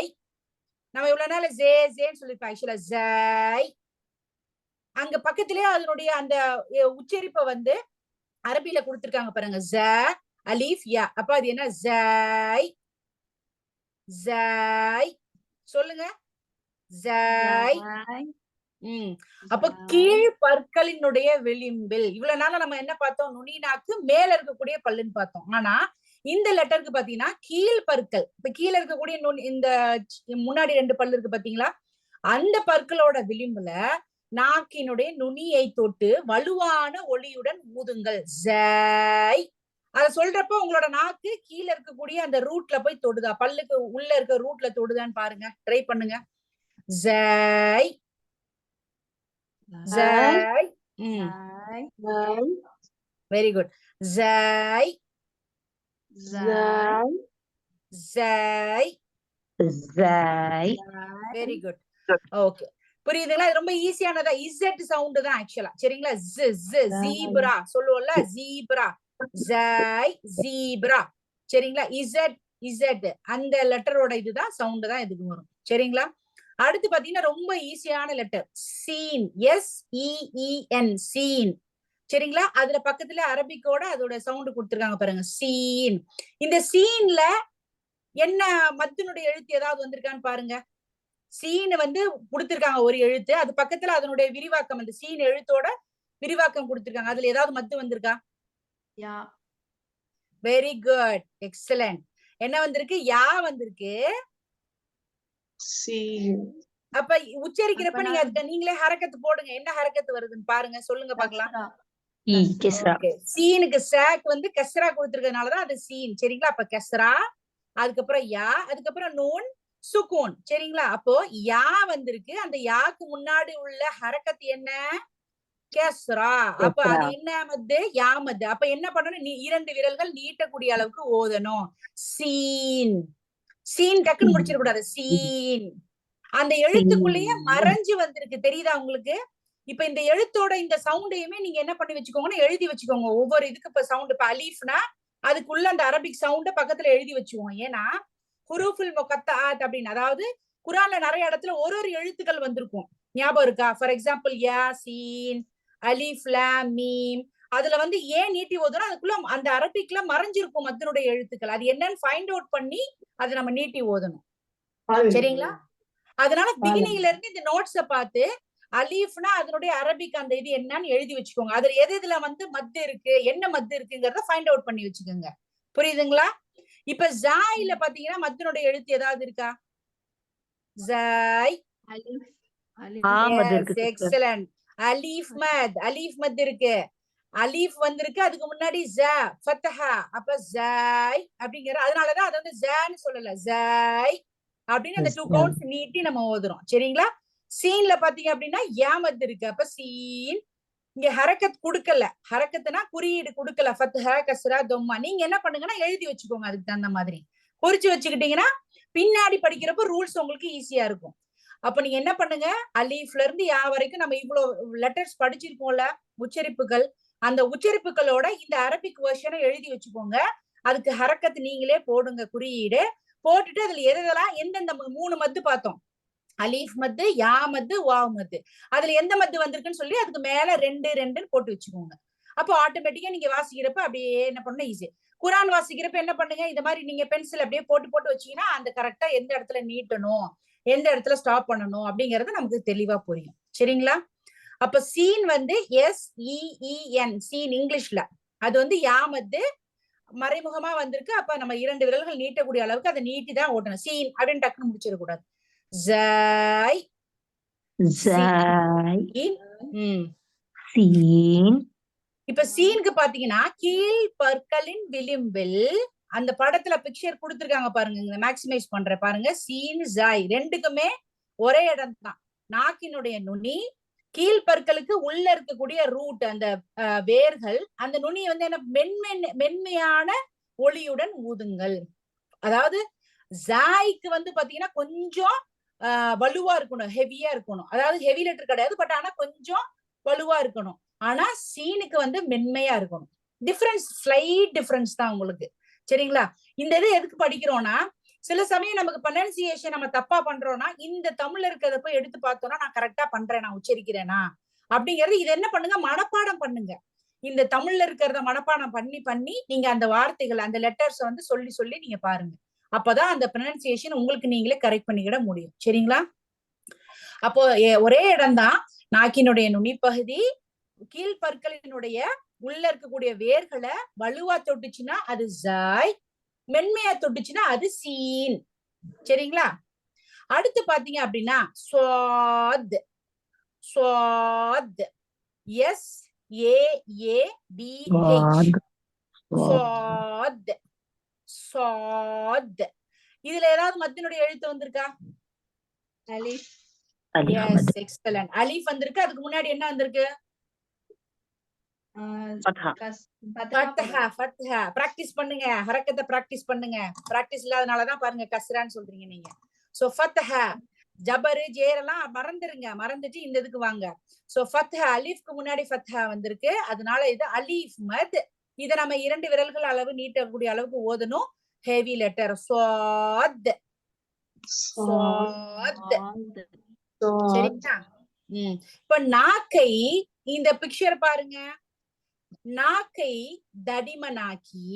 நம்ம இவ்வளவு நாள் ஜே ஜேன்னு சொல்லிருப்போம். ஆக்சுவலா ஜை. அங்க பக்கத்திலேயே அதனுடைய அந்த உச்சரிப்பை வந்து அரபியில கொடுத்திருக்காங்க பாருங்க. ஜ அலீஃப் யா. அப்ப அது என்ன? ஜை ஜை. சொல்லுங்க. ஜை. அப்ப கீழ் பற்களினுடைய விளிம்பில். இவ்வளவு நாள நம்ம என்ன பார்த்தோம்? நுனி நாக்கு மேல இருக்கக்கூடிய பல்லுன்னு பார்த்தோம். ஆனா இந்த லெட்டருக்கு பாத்தீங்கன்னா கீழ் பற்கள். இப்ப கீழே இருக்கக்கூடிய இந்த முன்னாடி 2 பல்லு இருக்கு பாத்தீங்களா? அந்த பற்களோட விளிம்புல நாக்கினுடைய நுனியை தொட்டு வலுவான ஒளியுடன் ஊதுங்கள். ஜை. அத சொல்றப்ப உங்களோட நாக்கு கீழே இருக்கக்கூடிய அந்த ரூட்ல போய் தொடுதா? பல்லுக்கு உள்ள இருக்க ரூட்ல தொடுதான்னு பாருங்க. ட்ரை பண்ணுங்க. ஜை ஜை. Very good. ஜை ஜை ஜை. Very good. ஓகே, புரியுதுங்களா? இது ரொம்ப ஈஸியானதா. இசட் சவுண்ட் தான் ஆக்சுவலா. சரிங்களா? ஜீப்ரா சொல்லுவோம்ல, ஜீப்ரா. ஜை ஜீப்ரா. சரிங்களா? இசட் இசட் அந்த லெட்டரோட இதுதான் சவுண்ட் தான் இதுக்கு வரும். சரிங்களா? அடுத்து பாத்தீங்கன்னா ரொம்ப ஈஸியான லெட்டர் சீன். SEEN scene. சரிங்களா? அதுல பக்கத்துல அரபிக்கோட அதோட சவுண்ட் கொடுத்திருக்காங்க பாருங்க. சீன். இந்த சீன்ல என்ன மத்தினுடைய எழுத்து ஏதாவது வந்திருக்கான்னு பாருங்க. சீன் வந்து கொடுத்திருக்காங்க ஒரு எழுத்து. அது பக்கத்துல அதனுடைய விரிவாக்கம், அந்த சீன் எழுத்தோட விரிவாக்கம் கொடுத்திருக்காங்க. அதுல ஏதாவது மத்து வந்திருக்கா? யா. Very good, excellent. என்ன வந்திருக்கு? யா வந்திருக்கு. அப்ப உச்சரிக்கிறப்ப நீங்க அதுக்கு நீங்களே ஹரக்கத்து போடுங்க. என்ன ஹரக்கத்து வருதுன்னு பாருங்க. சொல்லுங்க பாக்கலாம். சீனுக்கு சாக் வந்து கஸ்ரா கொடுத்திருக்கிறதுனாலதான் அது சீன். சரிங்களா? அப்ப கஸ்ரா, அதுக்கப்புறம் யா, அதுக்கப்புறம் நூன், சுக்கூன். சரிங்களா? அப்போ யா வந்திருக்கு. அந்த யாக்கு முன்னாடி உள்ள ஹரக்கத்து என்ன? கஸ்ரா. அப்ப அது என்ன மத்து? யா மத்து. அப்ப என்ன பண்ணணும்? 2 விரல்கள் நீட்டக்கூடிய அளவுக்கு ஓதணும். சீன். சீன் டக்குன்னு முடிச்சிடக்கூடாது. சீன். அந்த எழுத்துக்குள்ளேயே மறைஞ்சு வந்திருக்கு. தெரியுதா உங்களுக்கு? இப்ப இந்த எழுத்தோட இந்த சவுண்டையுமே நீங்க என்ன பண்ணி வச்சுக்கோங்கன்னா எழுதி வச்சுக்கோங்க. ஒவ்வொரு இதுக்கு இப்ப சவுண்ட். இப்ப அலீஃப்னா அதுக்குள்ள அந்த அரபிக் சவுண்ட பக்கத்துல எழுதி வச்சுக்கோங்க. ஏன்னா ஹுரூஃபுல் முகத்தாத் அப்படின்னு, அதாவது குர்ஆன்ல நிறைய இடத்துல ஒரு எழுத்துக்கள் வந்திருக்கும். ஞாபகம் இருக்கா? ஃபார் எக்ஸாம்பிள் யாசீன், அலிஃப் லாம் மீம். அதுல வந்து ஏன் நீட்டி ஓதுனா அதுக்குள்ள அந்த அரபிக்ல மறைஞ்சிருக்கும் மத்தனுடைய எழுத்துக்கள். அது என்னன்னு ஃபைண்ட் அவுட் பண்ணி அதை நம்ம நீட்டி ஓதணும். சரிங்களா? அதனால பிகினிங்ல இருந்து இந்த நோட்ஸ பார்த்து அலீஃப்னா அதனுடைய அரபிக் அந்த இது என்னன்னு எழுதி வச்சுக்கோங்க. அதுல எதுல வந்து மத்து இருக்கு, என்ன மத்து இருக்குங்கிறத ஃபைண்ட் அவுட் பண்ணி வச்சுக்கோங்க. புரியுதுங்களா? இப்ப ஜாயில பாத்தீங்கன்னா மத்தினுடைய எழுத்து ஏதாவது இருக்கா? Joy, excellent. அலீஃப் மத், அலீஃப் மத் இருக்கு. அலீஃப் வந்திருக்கு, அதுக்கு முன்னாடி ஜ ஃபத்ஹா, அப்ப ஜாய் அப்படிங்கிற. அதனாலதான் அது வந்து ஜான்னு சொல்லல, ஜாய் அப்படின்னு அந்த 2 கவுண்ட்ஸ் நீட்டி நம்ம ஓதுறோம். சரிங்களா? சீன்ல பாத்தீங்க அப்படின்னா யாமத் இருக்கு, அப்ப சீன். இங்க ஹரக்கத் கொடுக்கல, ஹரக்கத்துனா குறியீடு கொடுக்கல, ஃபத்ஹா கஸ்ரா தொம்மா. நீங்க என்ன பண்ணுங்கன்னா எழுதி வச்சுக்கோங்க, அதுக்கு தகுந்த மாதிரி குறிச்சு வச்சுக்கிட்டீங்கன்னா பின்னாடி படிக்கிறப்ப ரூல்ஸ் உங்களுக்கு ஈஸியா இருக்கும். அப்ப நீங்க என்ன பண்ணுங்க, அலீஃப்ல இருந்து யா வரைக்கும் நம்ம இவ்வளவு லெட்டர்ஸ் படிச்சிருக்கோம்ல, உச்சரிப்புகள். அந்த உச்சரிப்புகளோட இந்த அரபிக் வெர்ஷனை எழுதி வச்சுக்கோங்க. அதுக்கு ஹரக்கத்து நீங்களே போடுங்க, குறியீடு போட்டுட்டு அதுல எதெல்லாம் எந்தெந்த 3 மத்து பார்த்தோம், அலீஃப் மத்து, யா மத்து, வாவ் மத்து. அதுல எந்த மத்து வந்திருக்குன்னு சொல்லி அதுக்கு மேல 2 2 போட்டு வச்சுக்கோங்க. அப்போ ஆட்டோமேட்டிக்கா நீங்க வாசிக்கிறப்ப அப்படியே என்ன பண்ண ஈஸி. குரான் வாசிக்கிறப்ப என்ன பண்ணுங்க, இந்த மாதிரி நீங்க பென்சில் அப்படியே போட்டு போட்டு வச்சீங்கன்னா அந்த கரெக்டா எந்த இடத்துல நீட்டணும், எந்த இடத்துல ஸ்டாப் பண்ணணும் அப்படிங்கறது நமக்கு தெளிவா புரியும். சரிங்களா? அப்ப சீன் வந்து SEEN, சீன் இங்கிலீஷ்ல. அது வந்து யாமத்து மறைமுகமா வந்திருக்கு. அப்ப நம்ம 2 விரல்கள் நீட்டக்கூடிய அளவுக்கு அதை நீட்டி தான் ஓட்டணும். சீன் அப்படின்னு டக்குன்னு முடிச்சிடக்கூடாது. Joy, scene. இப்ப சீனுக்கு பாத்தீங்கன்னா கீழ் பற்களின் விளிம்பில், அந்த படத்துல பிக்சர் கொடுத்திருக்காங்க பாருங்க, மேக்சிமைஸ் பண்ற பாருங்க. சீன் ஜாய் ரெண்டுக்குமே ஒரே இடம் தான். நாக்கினுடைய நுனி கீழ் பற்களுக்கு உள்ள இருக்கக்கூடிய ரூட், அந்த வேர்கள், அந்த நுனி வந்து என்ன மென்மையான ஒளியுடன் ஊதுங்கள். அதாவது ஜாய்க்கு வந்து பாத்தீங்கன்னா கொஞ்சம் வலுவா இருக்கணும், ஹெவியா இருக்கணும். அதாவது ஹெவி லெட்டர் கிடையாது, பட் ஆனா கொஞ்சம் வலுவா இருக்கணும். ஆனா சீனுக்கு வந்து மென்மையா இருக்கணும். டிஃபரன்ஸ், ஸ்லைட் டிஃபரன்ஸ் தான் உங்களுக்கு. சரிங்களா? இந்த இது எதுக்கு படிக்கிறோம்னா, சில சமயம் நமக்கு ப்ரொனன்சியேஷன் நம்ம தப்பா பண்றோம்னா இந்த தமிழ்ல இருக்கிறத போய் எடுத்து பார்த்தோம்னா நான் கரெக்டா பண்றேன், நான் உச்சரிக்கிறேனா அப்படிங்கறது. இது என்ன பண்ணுங்க, மனப்பாடம் பண்ணுங்க. இந்த தமிழ்ல இருக்கிறத மனப்பாடம் பண்ணி பண்ணி நீங்க அந்த வார்த்தைகள், அந்த லெட்டர்ஸ் வந்து சொல்லி சொல்லி நீங்க பாருங்க. அப்பதான் அந்த ப்ரொனன்சியேஷன் உங்களுக்கு நீங்களே கரெக்ட் பண்ணிக்கிட முடியும். சரிங்களா? அப்போ ஒரே இடம்தான், நாக்கினுடைய நுனிப்பகுதி கீழ் பற்களினுடைய உள்ள இருக்கக்கூடிய வேர்களை வலுவா தொட்டுச்சுன்னா அது ஜாய், மென்மையா தொட்டுச்சுன்னா அது சீன். சரிங்களா? அடுத்து பாத்தீங்க அப்படின்னா ஸ்வாத், ஸ்வாத், SAADH, ஸ்வாத், ஸ்வாத். இதுல ஏதாவது மத்தினுடைய எழுத்து வந்திருக்கா? அலீஃப். S, excellent. அலீஃப் வந்திருக்கு. அதுக்கு முன்னாடி என்ன வந்திருக்கு? பிராக்டிஸ் பண்ணுங்க, ஹரக்கத்தை பிராக்டிஸ் பண்ணுங்க. பிராக்டிஸ் இல்லாதனாலதான் பாருங்க கஸ்ரான்னு சொல்றீங்க நீங்க. சோ ஃபத்ஹா, ஜபரு ஜேரெல்லாம் மறந்துருங்க, மறந்துட்டு இந்த இதுக்கு வாங்க. சோ ஃபத்ஹா, அலீஃப்க்கு முன்னாடி ஃபத்ஹா வந்திருக்கு, அதனால இது அலீஃப் மத். இதை நம்ம 2 விரல்கள் அளவு நீட்டக்கூடிய அளவுக்கு ஓதணும். ஹெவி லெட்டர் ஸ்வாத், ஸ்வாத். சரிங்களா? இப்ப நாக்கை, இந்த பிக்சர் பாருங்க, நாக்கை தடிமனாக்கி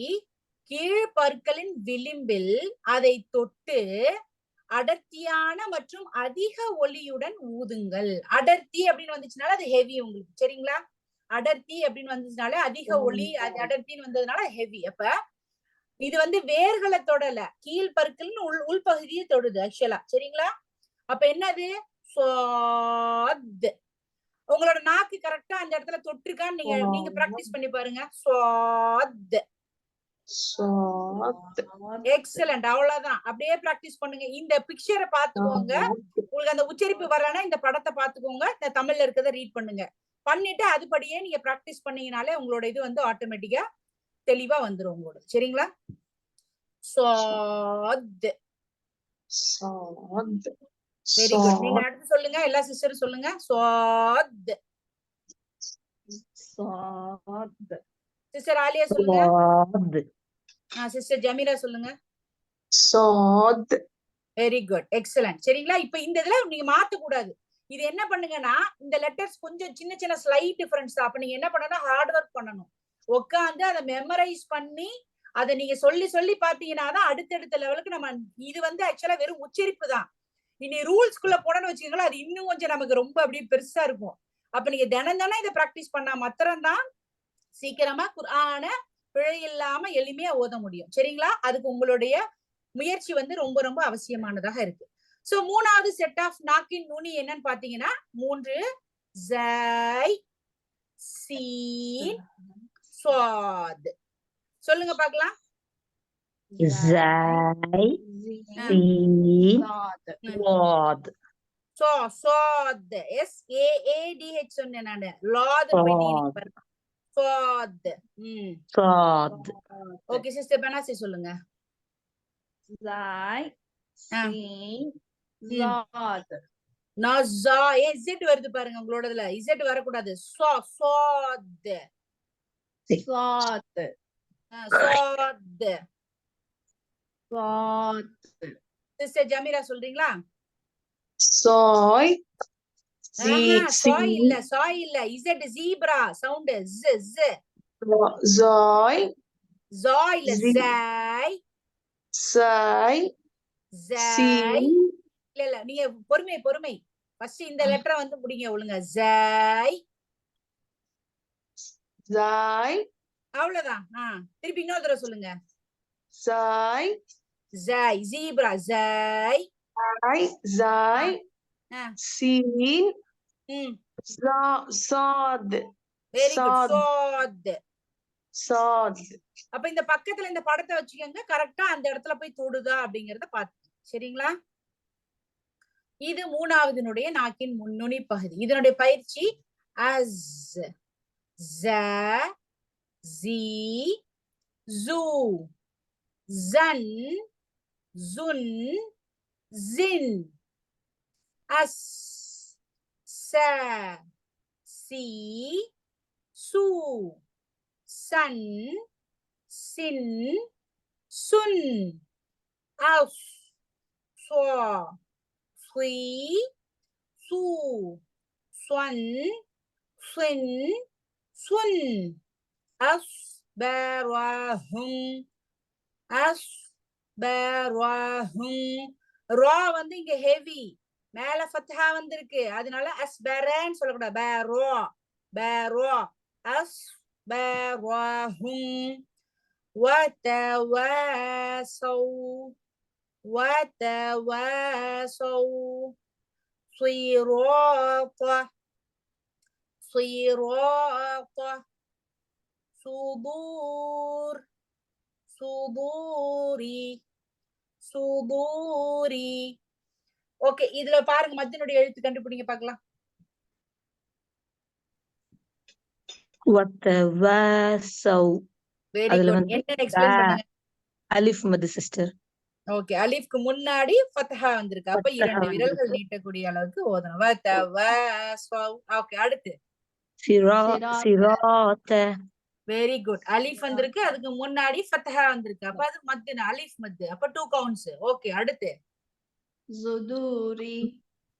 கீழ் பற்களின் விளிம்பில் அதை தொட்டு அடர்த்தியான மற்றும் அதிக ஒலியுடன் ஊதுங்கள். அடர்த்தி அப்படின்னு வந்துச்சுனால அது ஹெவி உங்களுக்கு. சரிங்களா? அடர்த்தி அப்படின்னு வந்துச்சுனால அதிக ஒலி, அடர்த்தின்னு வந்ததுனால ஹெவி. அப்ப இது வந்து வேர்களை தொடல, கீழ் பற்களின் உள்பகுதியை தொடுது ஆக்சுவலா. சரிங்களா? அப்ப என்னது? உங்களோட நாக்கு கரெக்டா அந்த இடத்துல தொட்டிருக்கான்னு நீங்க பிராக்டிஸ் பண்ணி பாருங்க. ஸ்வாத், எக்ஸலென்ட். அவ்வளவுதான், அப்படியே பிராக்டிஸ் பண்ணுங்க. இந்த பிக்சரை பாத்துக்கோங்க. உங்களுக்கு அந்த உச்சரிப்பு வரலன்னா இந்த படத்தை பாத்துக்கோங்க, இந்த தமிழ்ல இருக்கிறத ரீட் பண்ணுங்க. பண்ணிட்டு அதுபடியே நீங்க பிராக்டிஸ் பண்ணீங்கனாலே உங்களோட இது வந்து ஆட்டோமேட்டிக்கா தெளிவா வந்துரும் உங்களோட. சரிங்களா? ஸ்வாத், வெரி குட். நீங்க அடுத்து சொல்லுங்க, எல்லா சிஸ்டரும் சொல்லுங்க. ஸ்வாத். சிஸ்டர் ஆலியா சொல்லுங்க. சிஸ்டர் ஜமீரா சொல்லுங்க. ஸ்வாத். Very good, excellent. சரிங்களா? இப்ப இந்த இதுல நீங்க மாத்த கூடாது. இது என்ன பண்ணுங்கன்னா, இந்த லெட்டர்ஸ் கொஞ்சம் சின்ன சின்ன ஸ்லைட் டிஃபரன்ஸ் தான். அப்ப நீங்க என்ன பண்ணணும், ஹார்ட் ஒர்க் பண்ணணும். உட்காந்து அதை மெமரைஸ் பண்ணி அதை நீங்க சொல்லி சொல்லி பாத்தீங்கன்னா தான் அடுத்தடுத்த லெவலுக்கு நம்ம. இது வந்து ஆக்சுவலா வெறும் உச்சரிப்பு தான். இனி ரூல்ஸ்குள்ள போனோம்னு வச்சுக்கோங்களேன், அது இன்னும் கொஞ்சம் நமக்கு ரொம்ப அப்படியே பெருசா இருக்கும். அப்ப நீங்க தினம் இதை பிராக்டிஸ் பண்ணா மாத்திரம்தான் சீக்கிரமா குர்ஆன பிழை இல்லாம எளிமையா ஓத முடியும். சரிங்களா? அதுக்கு உங்களுடைய முயற்சி வந்து ரொம்ப ரொம்ப அவசியமானதாக இருக்கு. சோ 3வது செட் ஆஃப் நாக்கின் நுனி என்னன்னு பாத்தீங்கன்னா 3 ஜை சீன் ஸ்வாத். சொல்லுங்க பார்க்கலாம். ஜை சீன் ஸ்வாத். சொன்னேன் நானு. ஓகே சிஸ்டர் பெனாசி சொல்லுங்க. வருது பாருங்க உங்களோடதுல. இசட் வரக்கூடாது. சிஸ்டர் ஜமீரா சொல்றீங்களா? சாய் இல்ல இசட் ஜீப்ரா சவுண்ட். ஜாய் இல்ல ஜாய் சாய் இல்ல நீங்க பொறுமை ஃபர்ஸ்ட் இந்த லெட்டரை வந்து முடிங்க ஒழுங்கா. ஜாய் அவ்வளவுதான். திருப்பி இன்னொரு தடவை சொல்லுங்க. ஜாய் ஜீப்ரா ஜாய் சீன் சாத். Very good. சாத். அப்ப இந்த பக்கத்துல இந்த படத்தை வச்சுக்கோங்க. கரெக்டா அந்த இடத்துல போய் தொடுதா அப்படிங்கறத பாத்து. சரிங்களா? இது 3வதுனுடைய நாக்கின் முன்னுனி பகுதி. இதனுடைய பயிற்சி அஸ் ஜ ஜி ஜூ ஜன் ஜுன் ஜின் அஸ் ச சி சு சன் சின் சுன் அஸ் ஸ்வா ஸ்வி சு ஸ்வன் ஸ்வின் சுன் அஸ்பரஹும் ரா வந்து இங்க ஹெவி, மேல ஃபத்ஹா வந்திருக்கு. அதனால அஸ்பரன்னு சொல்லக்கூடாது. பரா அஸ்பரஹும் وتواصوا صراطا صدوري. ஓகே, இதுல பாருங்க மத்தினுடைய எழுத்து கண்டுபிடிங்க பார்க்கலாம். Very good. என்ன எக்ஸ்பிளைன் பண்ணுங்க. அலிஃப் மது சிஸ்டர். ஓகே, அலிஃப்க்கு முன்னாடி ஃபத்ஹா வந்திருக்கு. அப்ப 2 விரல்கள் நீட்டக்கூடிய அளவுக்கு ஓதணும். ஓகே, அடுத்து சிராத்த. Very good. அலிஃப் வந்திருக்கு, அதுக்கு முன்னாடி ஃபத்ஹா வந்திருக்கு. அப்ப அது மத்து, அலிஃப் மத்து. அப்ப 2 கவுண்ட்ஸ். ஓகே, அடுத்து ஜுதூரி.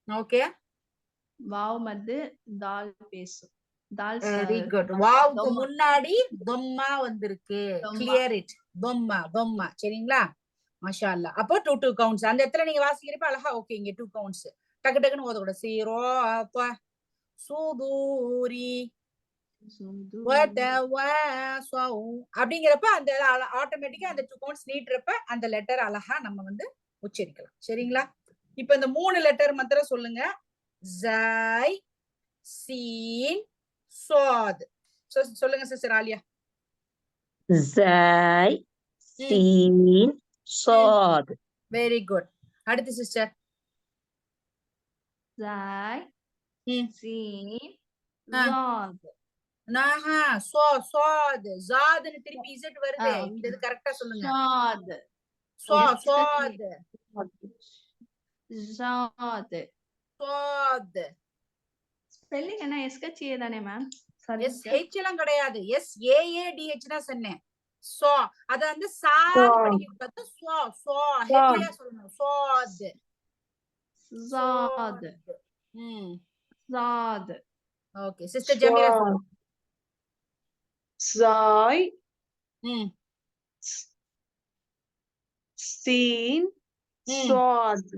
ஓகே, வாவ் மத்து தால் பேசு. Very good. வாவுக்கு முன்னாடி தொம்மா வந்திருக்கு. Clear it. தொம்மா. சரிங்களா? மாஷா அல்லாஹ். அப்போ 2 கவுண்ட்ஸ். அந்த இடத்துல நீங்க வாசிக்கிறப்ப அழகா ஓகே, இங்க 2 கவுண்ட்ஸ். டக்குன்னு ஓதக்கூடாது. சிராத்த சுதூரி வதவாஸௌ அப்படிங்கிறப்ப அந்த ஆட்டோமேட்டிக்கா அந்த 2 கவுண்ட்ஸ் நீட்றப்ப அந்த லெட்டர் அழகா நம்ம வந்து உச்சரிக்கலாம். சரிங்களா? இப்ப இந்த 3 லெட்டர் மாத்திரம் சொல்லுங்க. ஜாய் சீன் சாத். சொல்லுங்க சிஸ்டர் ஆலியா. ஜாய் சீன் சாத். Very good. அடுத்து சிஸ்டர். ஜாய் சீன் சாத். நாஹா சாத். ஜாத்னு திருப்பி இசட் வருது. இந்த இது கரெக்ட்டா சொல்லுங்க. சாத். ஸ்பெல்லிங் என்ன எஸ்ஹெச்ஏ தானே மேம்? எஸ்ஹெச் எல்லாம் கிடையாது. SAADH தான் சொன்னேன். சோ அத வந்து சாத் படிக்கிறது பார்த்தா சோ ஹெவியா சொல்லணும். சாத். சாத். ஓகே, சிஸ்டர் ஜமீரா சொல்லுங்க. சாய் சீன் சாத்.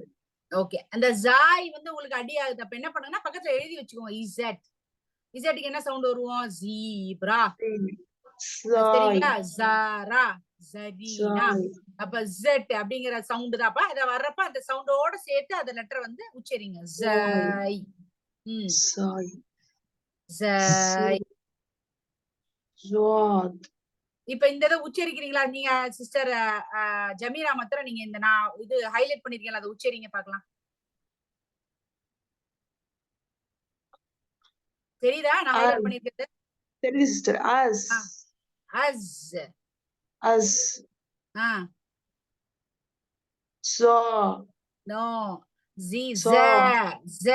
ஓகே, அந்த ஜாய் வந்து உங்களுக்கு அடி ஆகுது. அப்ப என்ன பண்ணுங்கன்னா பக்கத்துல எழுதி வச்சுக்கோங்க. இசட். இசட்டுக்கு என்ன சவுண்ட் வருவோம்? ஜீப்ரா. சரிங்களா? ஜாரா, ஜரீனா. அப்ப ஜெட் அப்படிங்கிற சவுண்ட் தான். அப்ப அத வர்றப்ப அந்த சவுண்டோட சேர்த்து அந்த லெட்டர் வந்து உச்சரிங்க. ஜாய். சாய். ஜாய். ஜாத். இப்ப இந்த இதை உச்சரிக்கிறீங்களா நீங்க சிஸ்டர் ஜமீரா? மாத்திரம் நீங்க இந்த நான் இது ஹைலைட் பண்ணிருக்கீங்களா, அதை உச்சரிங்க பார்க்கலாம். தெரியுதா நான் ஹைலைட் பண்ணிருக்கிறது? தெரியுது சிஸ்டர். அஸ். அஸ். அஸ். சோ. நோ. ஜி. ஜ. ஜ.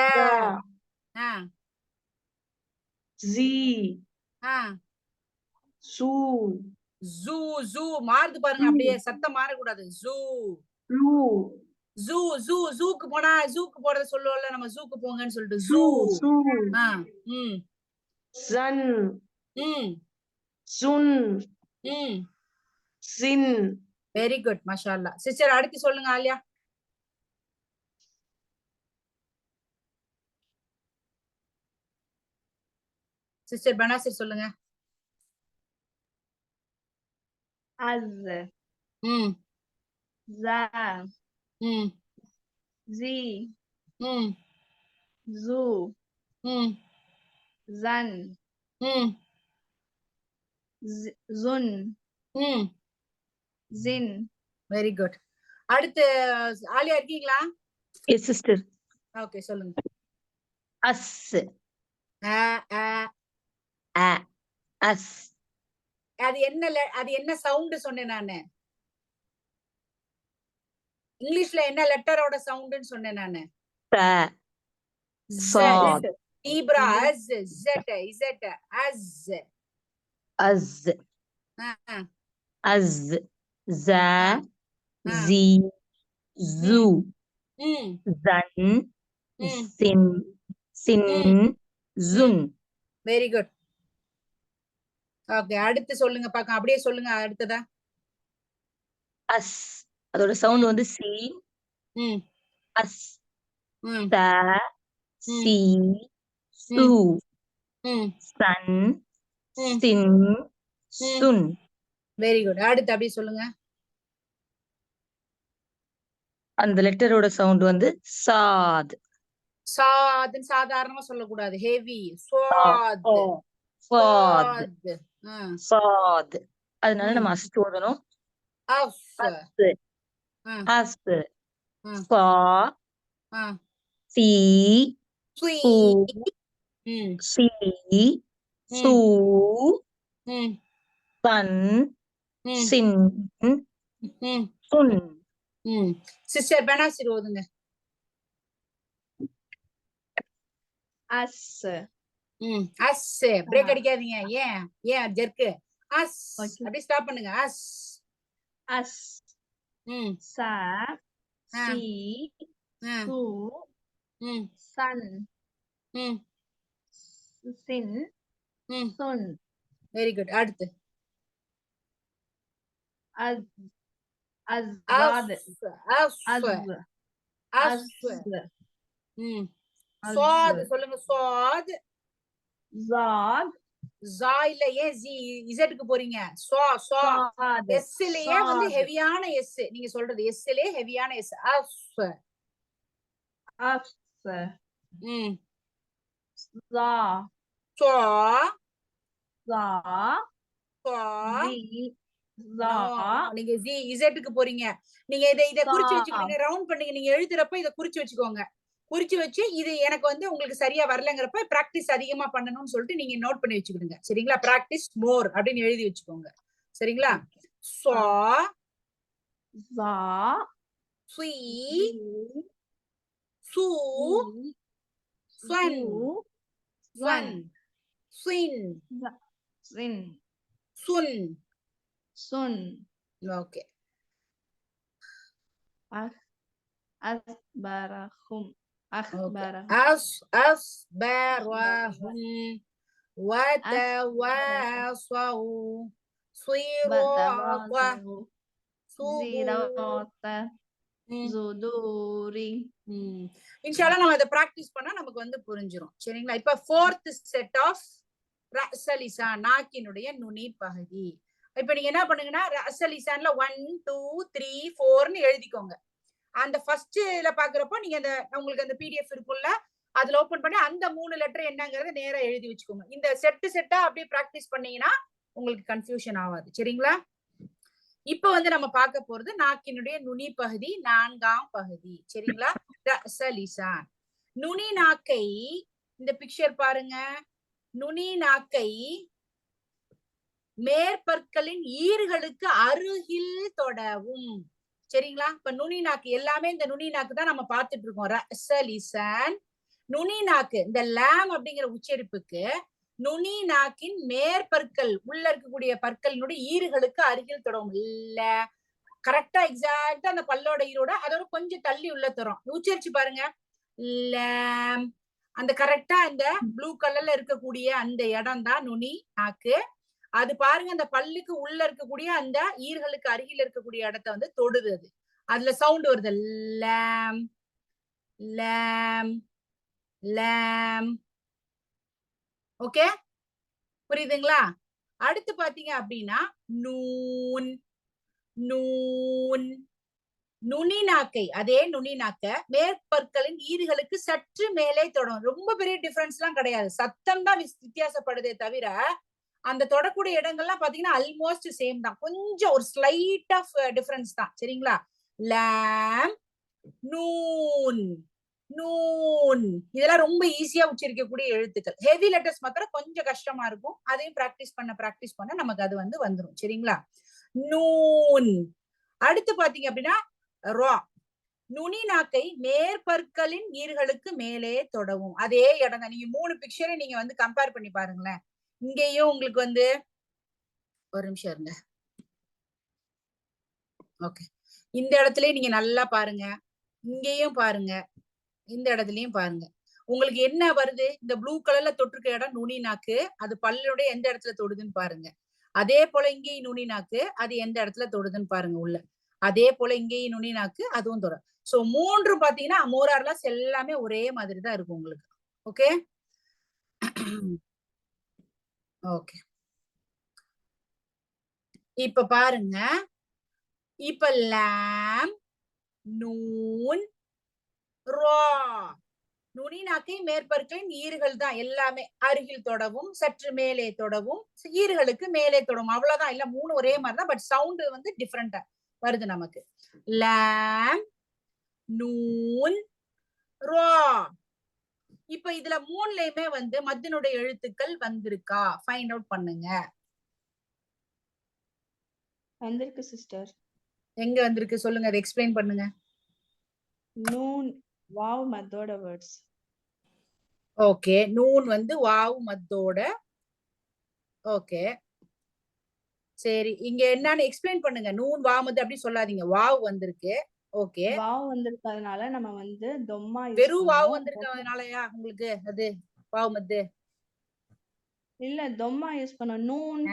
ஜி. சூ. ஜூ. ஜூ மாறுது பாருங்க, அப்படியே சத்தம் மாறக்கூடாது. ஜூ. லூ. ஜூ. ஜூ. ஜூக்கு போனா ஜூக்கு போறத சொல்லுவோம்ல நம்ம, ஜூக்கு போங்கன்னு சொல்லிட்டு. ஜூ. சன். சுன். சின். வெரி குட், மாஷா அல்லாஹ். சிஸ்டர் அடுத்து சொல்லுங்க ஆலியா. சிஸ்டர் பனாசிர் சொல்லுங்க. அஸ். ஜா. ஜி. ஜூ. ஜன். ஜுன். ஜின். Very good. அடுத்து ஆலியா இருக்கீங்களா? Yes sister. ஓகே சொல்லுங்க. அஸ். அஸ். அது என்ன சவுண்ட் சொன்னேன் நானு? இங்கிலீஷ்ல என்ன லெட்டரோட சவுண்ட்னு சொன்னேன் நானு? சாத். ஜீப்ரா. அஸ். ஜெட். இசட். அஸ். அஸ். அஸ். ஜா. ஜி. ஜூ. ஜன். சின். சின். ஜுன். Very good. ஓகே, அடுத்து சொல்லுங்க பாக்க. அப்படியே சொல்லுங்க அடுத்ததா. அஸ். அதோட சவுண்ட் வந்து சி. அஸ். த. சி. சு. சன். சின். சுன். Very good. அடுத்து அப்படியே சொல்லுங்க. அந்த லெட்டரோட சவுண்ட் வந்து சாத். சாத்னு சாதாரணமா சொல்லக்கூடாது, ஹெவி. சாத். சாத். சாத். அதனால நம்ம அஸ் ஓதணும். அஸ். அஸ். சா. சி. சு. சி. சு. சன். சின். சுன். சிஸ்டர் பனாசிர் ஓதுங்க. அஸ். அஸ். பிரேக் அடிக்காதீங்க. ஏன் ஜெர்க்கு? அஸ். அப்படியே ஸ்டாப் பண்ணுங்க. அஸ். அஸ். சா. சி. சு. சன். சின். சுன். Very good. அடுத்து அஸ். அஸ். சாத் சொல்லுங்க. சாத். ஜாத். ஜா இல்ல, ஏன் ஜி இசட்க்கு போறீங்க? சா. சா. எஸ்லயே வந்து ஹெவியான எஸ் நீங்க சொல்றது. எஸ்லயே ஹெவியான எஸ். அஃப். அஃப். ஜா. சா. ஜா. சா. ஜி. ஜா. நீங்க ஜி இசட்க்கு போறீங்க. நீங்க இத குறிச்சு வச்சுக்கிடுங்க. ரவுண்ட் பண்ணீங்க. நீங்க எழுதுறப்ப இத குறிச்சு வச்சுக்கோங்க. குறிச்சு வச்சு இது எனக்கு வந்து உங்களுக்கு சரியா வரலங்கிறப்ப பிராக்டிஸ் அதிகமா பண்ணணும்னு சொல்லிட்டு நீங்க நோட் பண்ணி வச்சுக்கிடுங்க. சரிங்களா? பிராக்டிஸ் மோர் அப்படின்னு எழுதி வச்சுக்கோங்க. சரிங்களா? சா. ஜா. சி. சு. சன். சன். சின். சின். சுன். சுன். ஓகே. அஸ்பரஹும். أصبرهم وتواصوا صراطا ஜுதூரி. இன்ஷால்லா நம்ம அதை பிராக்டிஸ் பண்ணா நமக்கு வந்து புரிஞ்சிரும். சரிங்களா? இப்ப 4th செட் ஆஃப் ரஅஸலிசான், நாக்கினுடைய நுனி பகுதி. இப்ப நீங்க என்ன பண்ணுங்கன்னா ரஅஸலிசான்ல 1 2 3 4ன்னு எழுதிக்கோங்க. அந்த ஃபர்ஸ்ட்ல பாக்குறப்போ நீங்க அந்த உங்களுக்கு அந்த பிடிஎஃப் இருக்குல்ல, அதுல ஓபன் பண்ணி அந்த 3 லெட்டர் என்னங்கறத நேரா எழுதி வச்சுக்கோங்க. இந்த செட்டா அப்படியே பிராக்டிஸ் பண்ணீங்கன்னா உங்களுக்கு கன்ஃபியூஷன் ஆகாது. சரிங்களா? இப்ப வந்து நம்ம பார்க்க போறது நாக்கினுடைய நுனி பகுதி, 4ஆம் பகுதி. சரிங்களா? ரஅஸலிசான். நுனி நாக்கை, இந்த பிக்சர் பாருங்க. நுனி நாக்கை மேற்பற்களின் ஈறுகளுக்கு அருகில் தொடவும். சரிங்களா? இப்ப நுனி நாக்கு எல்லாமே இந்த நுனி நாக்கு தான் நம்ம பார்த்துட்டு இருக்கோம். ரஅஸலிசான். நுனி நாக்கு, இந்த லாம் அப்படிங்கிற உச்சரிப்புக்கு நுனி நாக்கின் மேற்பற்கள் உள்ள இருக்கக்கூடிய பற்களினுடைய ஈறுகளுக்கு அருகில் தொடவும். இல்ல கரெக்டா எக்ஸாக்டா அந்த பல்லோட ஈரோட அதோட கொஞ்சம் தள்ளி உள்ள தரும். உச்சரிச்சு பாருங்க. லாம். அந்த கரெக்டா அந்த ப்ளூ கலர்ல இருக்கக்கூடிய அந்த இடம் தான் நுனி நாக்கு. அது பாருங்க அந்த பல்லுக்கு உள்ள இருக்கக்கூடிய அந்த ஈர்களுக்கு அருகில் இருக்கக்கூடிய இடத்த வந்து தொடுது. அதுல சவுண்ட் வருது. லாம் லாம் லாம். ஓகே, புரியுதுங்களா? அடுத்து பாத்தீங்க அப்படின்னா நூன். நூன். நுனி நாக்கை, அதே நுனி நாக்க மேற்பற்களின் ஈறுகளுக்கு சற்று மேலே தொடும். ரொம்ப பெரிய டிஃபரன்ஸ் எல்லாம் கிடையாது, சத்தம் தான் வித்தியாசப்படுதே தவிர அந்த தொடக்கூடிய இடங்கள்லாம் பாத்தீங்கன்னா ஆல்மோஸ்ட் சேம் தான். கொஞ்சம் ஒரு ஸ்லைட் ஆஃப் டிஃபரன்ஸ் தான். சரிங்களா? லாம் நூன். நூன் இதெல்லாம் ரொம்ப ஈஸியா உச்சரிக்கக்கூடிய எழுத்துக்கள். ஹெவி லெட்டர்ஸ் மாத்திரம் கொஞ்சம் கஷ்டமா இருக்கும். அதையும் பிராக்டிஸ் பண்ண நமக்கு அது வந்து வந்துரும். சரிங்களா? நூன். அடுத்து பாத்தீங்க அப்படின்னா ரா. நுனி நாக்கை மேற்பற்களின் ஈர்களுக்கு மேலே தொடவும். அதே இடம் தான். நீங்க 3 பிக்சரை நீங்க வந்து கம்பேர் பண்ணி பாருங்களேன். இங்கேயும் உங்களுக்கு வந்து ஒரு நிமிஷம் இருங்க. ஓகே, இந்த இடத்துலயும் நீங்க நல்லா பாருங்க, இங்கேயும் பாருங்க, இந்த இடத்துலயும் பாருங்க. உங்களுக்கு என்ன வருது? இந்த ப்ளூ கலர்ல தொட்டிருக்க இடம் நுனி நாக்கு, அது பல்லுடைய எந்த இடத்துல தொடுதுன்னு பாருங்க. அதே போல இங்கேயும் நுனி நாக்கு, அது எந்த இடத்துல தொடுதுன்னு பாருங்க உள்ள. அதே போல இங்கேயும் நுனி நாக்கு, அதுவும் தொடும். சோ 3 பாத்தீங்கன்னா மோரார்லஸ் எல்லாமே ஒரே மாதிரி தான் இருக்கும் உங்களுக்கு. ஓகே ஓகே, இப்ப பாருங்க. இப்ப லாம் நூன் ரா. நுனி நாக்கை மேற்பற்களின் ஈறுகள் தான் எல்லாமே அருகில் தொடவும், சற்று மேலே தொடவும், ஈறுகளுக்கு மேலே தொடவும். அவ்வளவுதான். இல்ல 3 ஒரே மாதிரி தான், பட் சவுண்ட் வந்து டிஃபரெண்டா வருது நமக்கு. லாம் நூன் ரா. இப்ப இதுல 3லயுமே வந்து மத்தினுடைய எழுத்துக்கள் வந்திருக்கா ஃபைண்ட் அவுட் பண்ணுங்க. வந்திருக்கு சிஸ்டர். எங்க வந்திருக்கு சொல்லுங்க, அதை எக்ஸ்பிளைன் பண்ணுங்க. நூன் வாவ் மத்தோட வேர்ட்ஸ். ஓகே, நூன் வந்து வாவ் மத்தோட. ஓகே சரி, இங்க என்னன்னு எக்ஸ்பிளைன் பண்ணுங்க. நூன் வாவ் மத் அப்படி சொல்லாதீங்க. வாவ் வந்திருக்கு. ஓகே, வாவ் வந்திருக்கிறதுனால நம்ம வந்து தொம்மா யூஸ் வெறும் வாவ் பண்ணுவோம். வந்திருக்கிறதுனாலயா உங்களுக்கு அது வாவ் மத்? இல்ல தொம்மா யூஸ் பண்ணோம். நூன்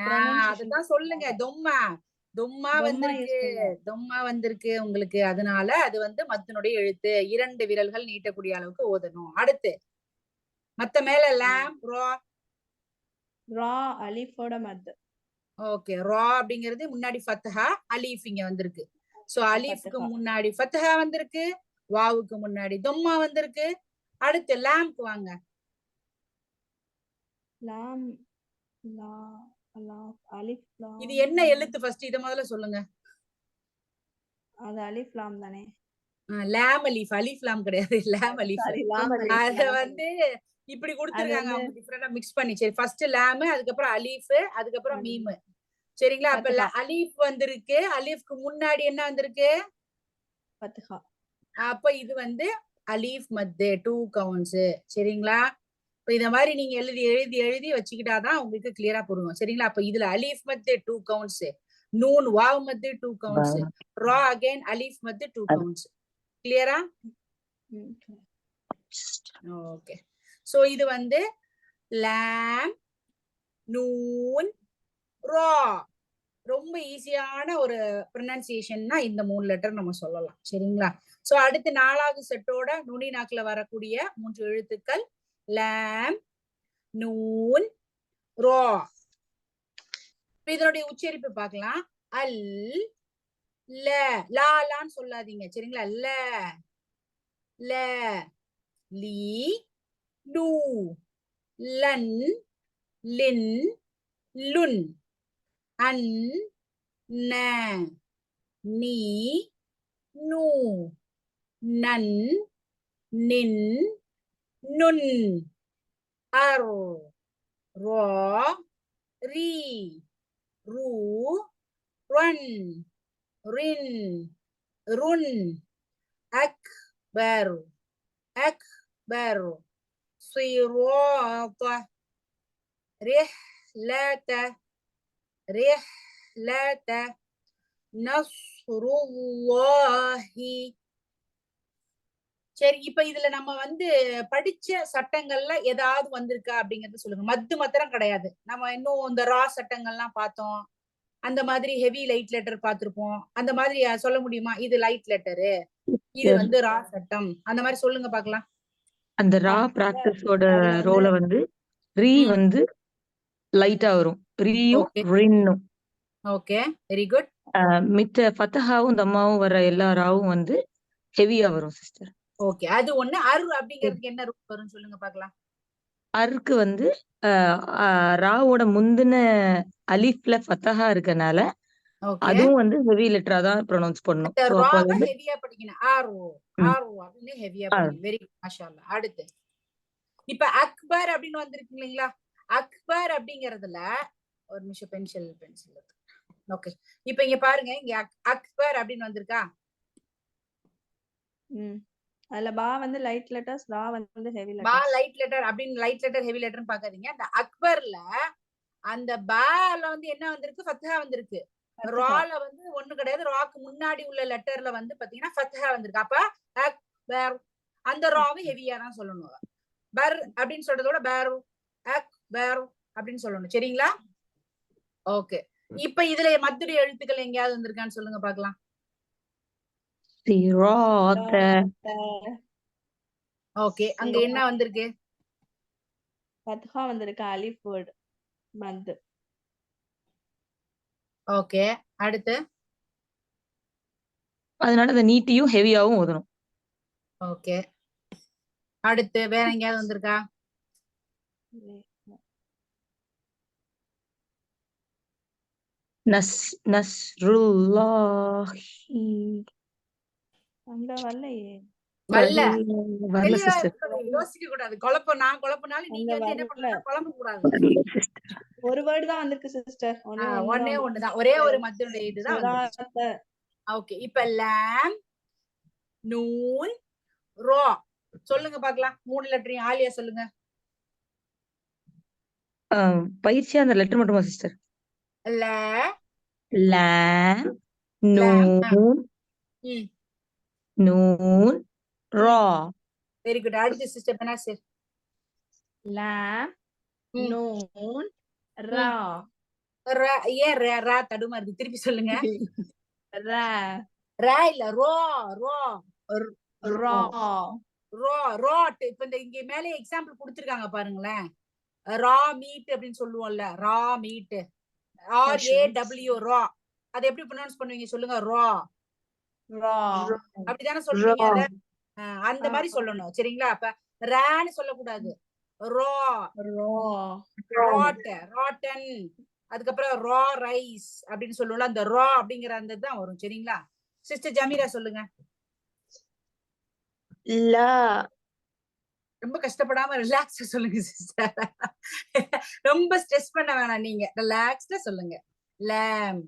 அதுதான் சொல்லுங்க. தொம்மா தொம்மா வந்திருக்கு. தொம்மா வந்திருக்கு உங்களுக்கு. அதனால அது வந்து மத்தினுடைய எழுத்து. 2 விரல்கள் நீட்டக்கூடிய அளவுக்கு ஓதணும். அடுத்து மத்த மேல லாம் ரா. ரா அலிஃபோட மத். ஓகே, ரா அப்படிங்கிறது முன்னாடி ஃபத்ஹா, அலீஃப் இங்க வந்திருக்கு. சோ அலீஃப்க்கு முன்னாடி ஃபத்ஹா வந்திருக்கு, வாவுக்கு முன்னாடி தொம்மா வந்திருக்கு. அடுத்து லாம்க்கு வாங்க. லாம் லா லா அலிஃப் லாம். இது என்ன எழுத்து ஃபர்ஸ்ட் இத முதல்ல சொல்லுங்க. அது அலிஃப் லாம் தானே? லாம் அலீஃப். அலீஃப் லாம் கிடையாது, லாம் அலீஃப். அத வந்து இப்படி கொடுத்திருக்காங்க அவங்க டிஃபரெண்டா மிக்ஸ் பண்ணி. சரி, ஃபர்ஸ்ட் லாம், அதுக்கப்புறம் அலீஃப், அதுக்கப்புறம் மீம். சரிங்களா? அப்ப அலீஃப் வந்திருக்கு. அலீஃப்க்கு முன்னாடி என்ன வந்திருக்கு? ஃபத்ஹா. அப்ப இது வந்து அலீஃப் மத் 2 கவுண்ட்ஸ். சரிங்களா? இப்ப இத மாதிரி நீங்க எழுதி எழுதி எழுதி வச்சுக்கிட்டாதான் உங்களுக்கு கிளியரா புரியும். சரிங்களா? அப்ப இதுல அலீஃப் மத் 2 கவுண்ட்ஸ், நூன் வாவ் மத் 2 கவுண்ட்ஸ், ரா அகைன் அலீஃப் மத் 2 கவுண்ட்ஸ். கிளியரா? ஓகே, சோ இது வந்து லாம் நூன் ரா. ரொம்ப ஈஸியான ஒரு ப்ரொனன்சியேஷன்னா இந்த 3 லெட்டர் நம்ம சொல்லலாம். சரிங்களா? சோ அடுத்து 4வது செட்டோட நுனி நாக்குல வரக்கூடிய 3 எழுத்துக்கள் லாம், நூன், ரா. இதனுடைய உச்சரிப்பு பார்க்கலாம். அல், ல, லா லான்னு சொல்லாதீங்க. சரிங்களா? ல, ல, லி, லு, லன், லின், லுன், அன், ந, நீ, நூ, நன், நின், நுன், அர், ரா, ரி, ரு, ரன், ரின், ருன், அக்பர், அக்பர், صراط رحلة رحلة نصر الله. சரி, இப்ப இதுல நம்ம படிச்ச சட்டங்கள்ல ஏதாவது வந்திருக்கா அப்படிங்கறது சொல்லுங்க. மத்து மாத்திரம் கிடையாது. நம்ம இன்னும் இந்த ரா சட்டங்கள்லாம் பார்த்தோம். அந்த மாதிரி ஹெவி லைட் லெட்டர் பார்த்திருப்போம். அந்த மாதிரி சொல்ல முடியுமா? இது லைட் லெட்டரு, இது ரா சட்டம், அந்த மாதிரி சொல்லுங்க பார்க்கலாம். அந்த ரா பிராக்டிஸோட ரோல ரீ லைட்டா வரும். ரீயும் ரின்னும். Okay, very good. மித்த ஃபத்தஹாவும் தம்மாவும் வர எல்லா ராவும் ஹெவியா வரும் சிஸ்டர். ஓகே, அது ஒண்ணு. அர் அப்படிங்கிறதுக்கு என்ன ரூட் வரும் சொல்லுங்க பார்க்கலாம். அருக்கு ராவோட முந்தின அலிஃப்ல ஃபத்தஹா இருக்கனால அதுவும் ஹெவி லெட்டரா தான் ப்ரொனவுன்ஸ் பண்ணணும். சோ அப்ப ஹெவியா படிக்கணும். ஆர் அப்படின்னு ஹெவியா படிக்கணும். வெரி குட், மாஷாஅல்லாஹ். அடுத்து இப்ப அக்பர் அப்படின்னு வந்திருக்கு இல்லைங்களா? அக்பர் அப்படிங்கறதுல ஒரு நிமிஷம் பென்சில். ஓகே, இப்ப இங்க பாருங்க, இங்க அக்பர் அப்படின்னு வந்திருக்கா? அதுல பா லைட் லெட்டர்ஸ், ரா ஹெவி லெட்டர். பா லைட் லெட்டர் அப்படின்னு லைட் லெட்டர் ஹெவி லெட்டர்னு பாக்காதீங்க. அந்த அக்பர்ல அந்த பால என்ன வந்திருக்கு? ஃபத்ஹா வந்திருக்கு. ரால ஒண்ணு கிடையாது. ராக்கு முன்னாடி உள்ள லெட்டர்ல பாத்தீங்கன்னா ஃபத்ஹா வந்திருக்கு. அப்ப அக்பர் அந்த ராவை ஹெவியா தான் சொல்லணும். பர் அப்படின்னு சொல்றதோட பர், அக்பர் அப்படின்னு சொல்லணும். சரிங்களா? ஓகே, இப்ப இதுல மத்துடைய எழுத்துக்கள் எங்கயாவது வந்திருக்கான்னு சொல்லுங்க பார்க்கலாம். ஓகே, அங்க என்ன வந்திருக்கு? ஃபத்ஹா வந்திருக்கு. அலிஃப் வேர்ட் மத். ஓகே, அடுத்து அதனால அந்த நீட்டியும் ஹெவியாவும் ஓதணும். ஓகே, அடுத்து வேற எங்கயாவது வந்திருக்கா? நஸ்ருல்லாஹி அந்த வரலையே. யோசிக்க கூடாது. நான் குழப்பினாலும் நீங்க என்ன பண்ணணும்? குழம்ப கூடாது. ஒரு வேர்டு தான் வந்திருக்கு சிஸ்டர். ஒண்ணே ஒண்ணுதான். ஒரே ஒரு மத்தியுடைய இதுதான். ஓகே, இப்ப லாம், நூன், ரா சொல்லுங்க பார்க்கலாம். 3 லெட்டரையும் ஆலியா சொல்லுங்க. பயிற்சியா அந்த லெட்டர் மட்டுமா சிஸ்டர்? ல, லாம், நூன், நூன், ரா. Very good. அடுத்து சிஸ்டர் பெனாசிர். லாம், நூன், ரா. ஏன் ரா தடுமாறுது? திருப்பி சொல்லுங்க. ரா இல்ல, ரா. ரா ராட். இப்ப இங்க மேல எக்ஸாம்பிள் கொடுத்திருக்காங்க பாருங்களேன். ரா மீட் அப்படின்னு சொல்லுவோம்ல. ரா மீட், RAW ரா. அதை எப்படி ப்ரொனவுன்ஸ் பண்ணுவீங்க சொல்லுங்க? ரா அப்படிதானே சொல்றீங்க. அந்த மாதிரி சொல்லணும். சரிங்களா? அப்ப ரான்னு சொல்லக்கூடாது. ரா, ராட்டன், அதுக்கப்புறம் ரா ரைஸ் அப்படின்னு சொல்லுவோம்ல. அந்த ரா அப்படிங்கிற அந்த தான் வரும். சரிங்களா? சிஸ்டர் ஜமீரா சொல்லுங்க. ரொம்ப கஷ்டப்படாம ரிலாக்ஸா சொல்லுங்க சிஸ்டர். ரொம்ப ஸ்ட்ரெஸ் பண்ண வேணாம். நீங்க ரிலாக்ஸ்டா சொல்லுங்க. லாம்,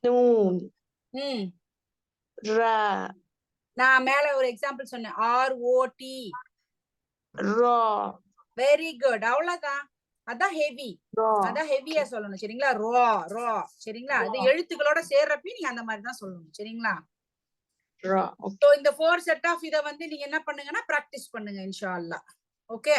நூன், ரா. நான் மேல ஒரு எக்ஸாம்பிள் சொன்னேன். ROT, ரா. Very good. அவ்வளவுதான். அதான் ஹெவி. அதான் ஹெவியா சொல்லணும். சரிங்களா? ரா. சரிங்களா? அது எழுத்துக்களோட சேர்றப்ப நீங்க அந்த மாதிரி தான் சொல்லணும். சரிங்களா? இந்த 4 செட் ஆஃப் இத நீங்க என்ன பண்ணுங்கன்னா பிராக்டிஸ் பண்ணுங்க இன்ஷா அல்லாஹ். ஓகே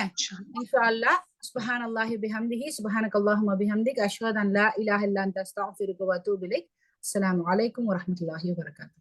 இன்ஷாஅல்லாஹ் சுப்ஹானல்லாஹி பிஹம்திஹி சுப்ஹானக்கல்லாஹும்ம பிஹம்திக அஷ்ஹது அன் லா இலாஹா இல்லா அன்த அஸ்தக்ஃபிருக வ அத்தூபு இலைக். அஸ்ஸலாமு அலைக்கும் வரஹ்மத்துல்லாஹி வபரகாத்துஹு.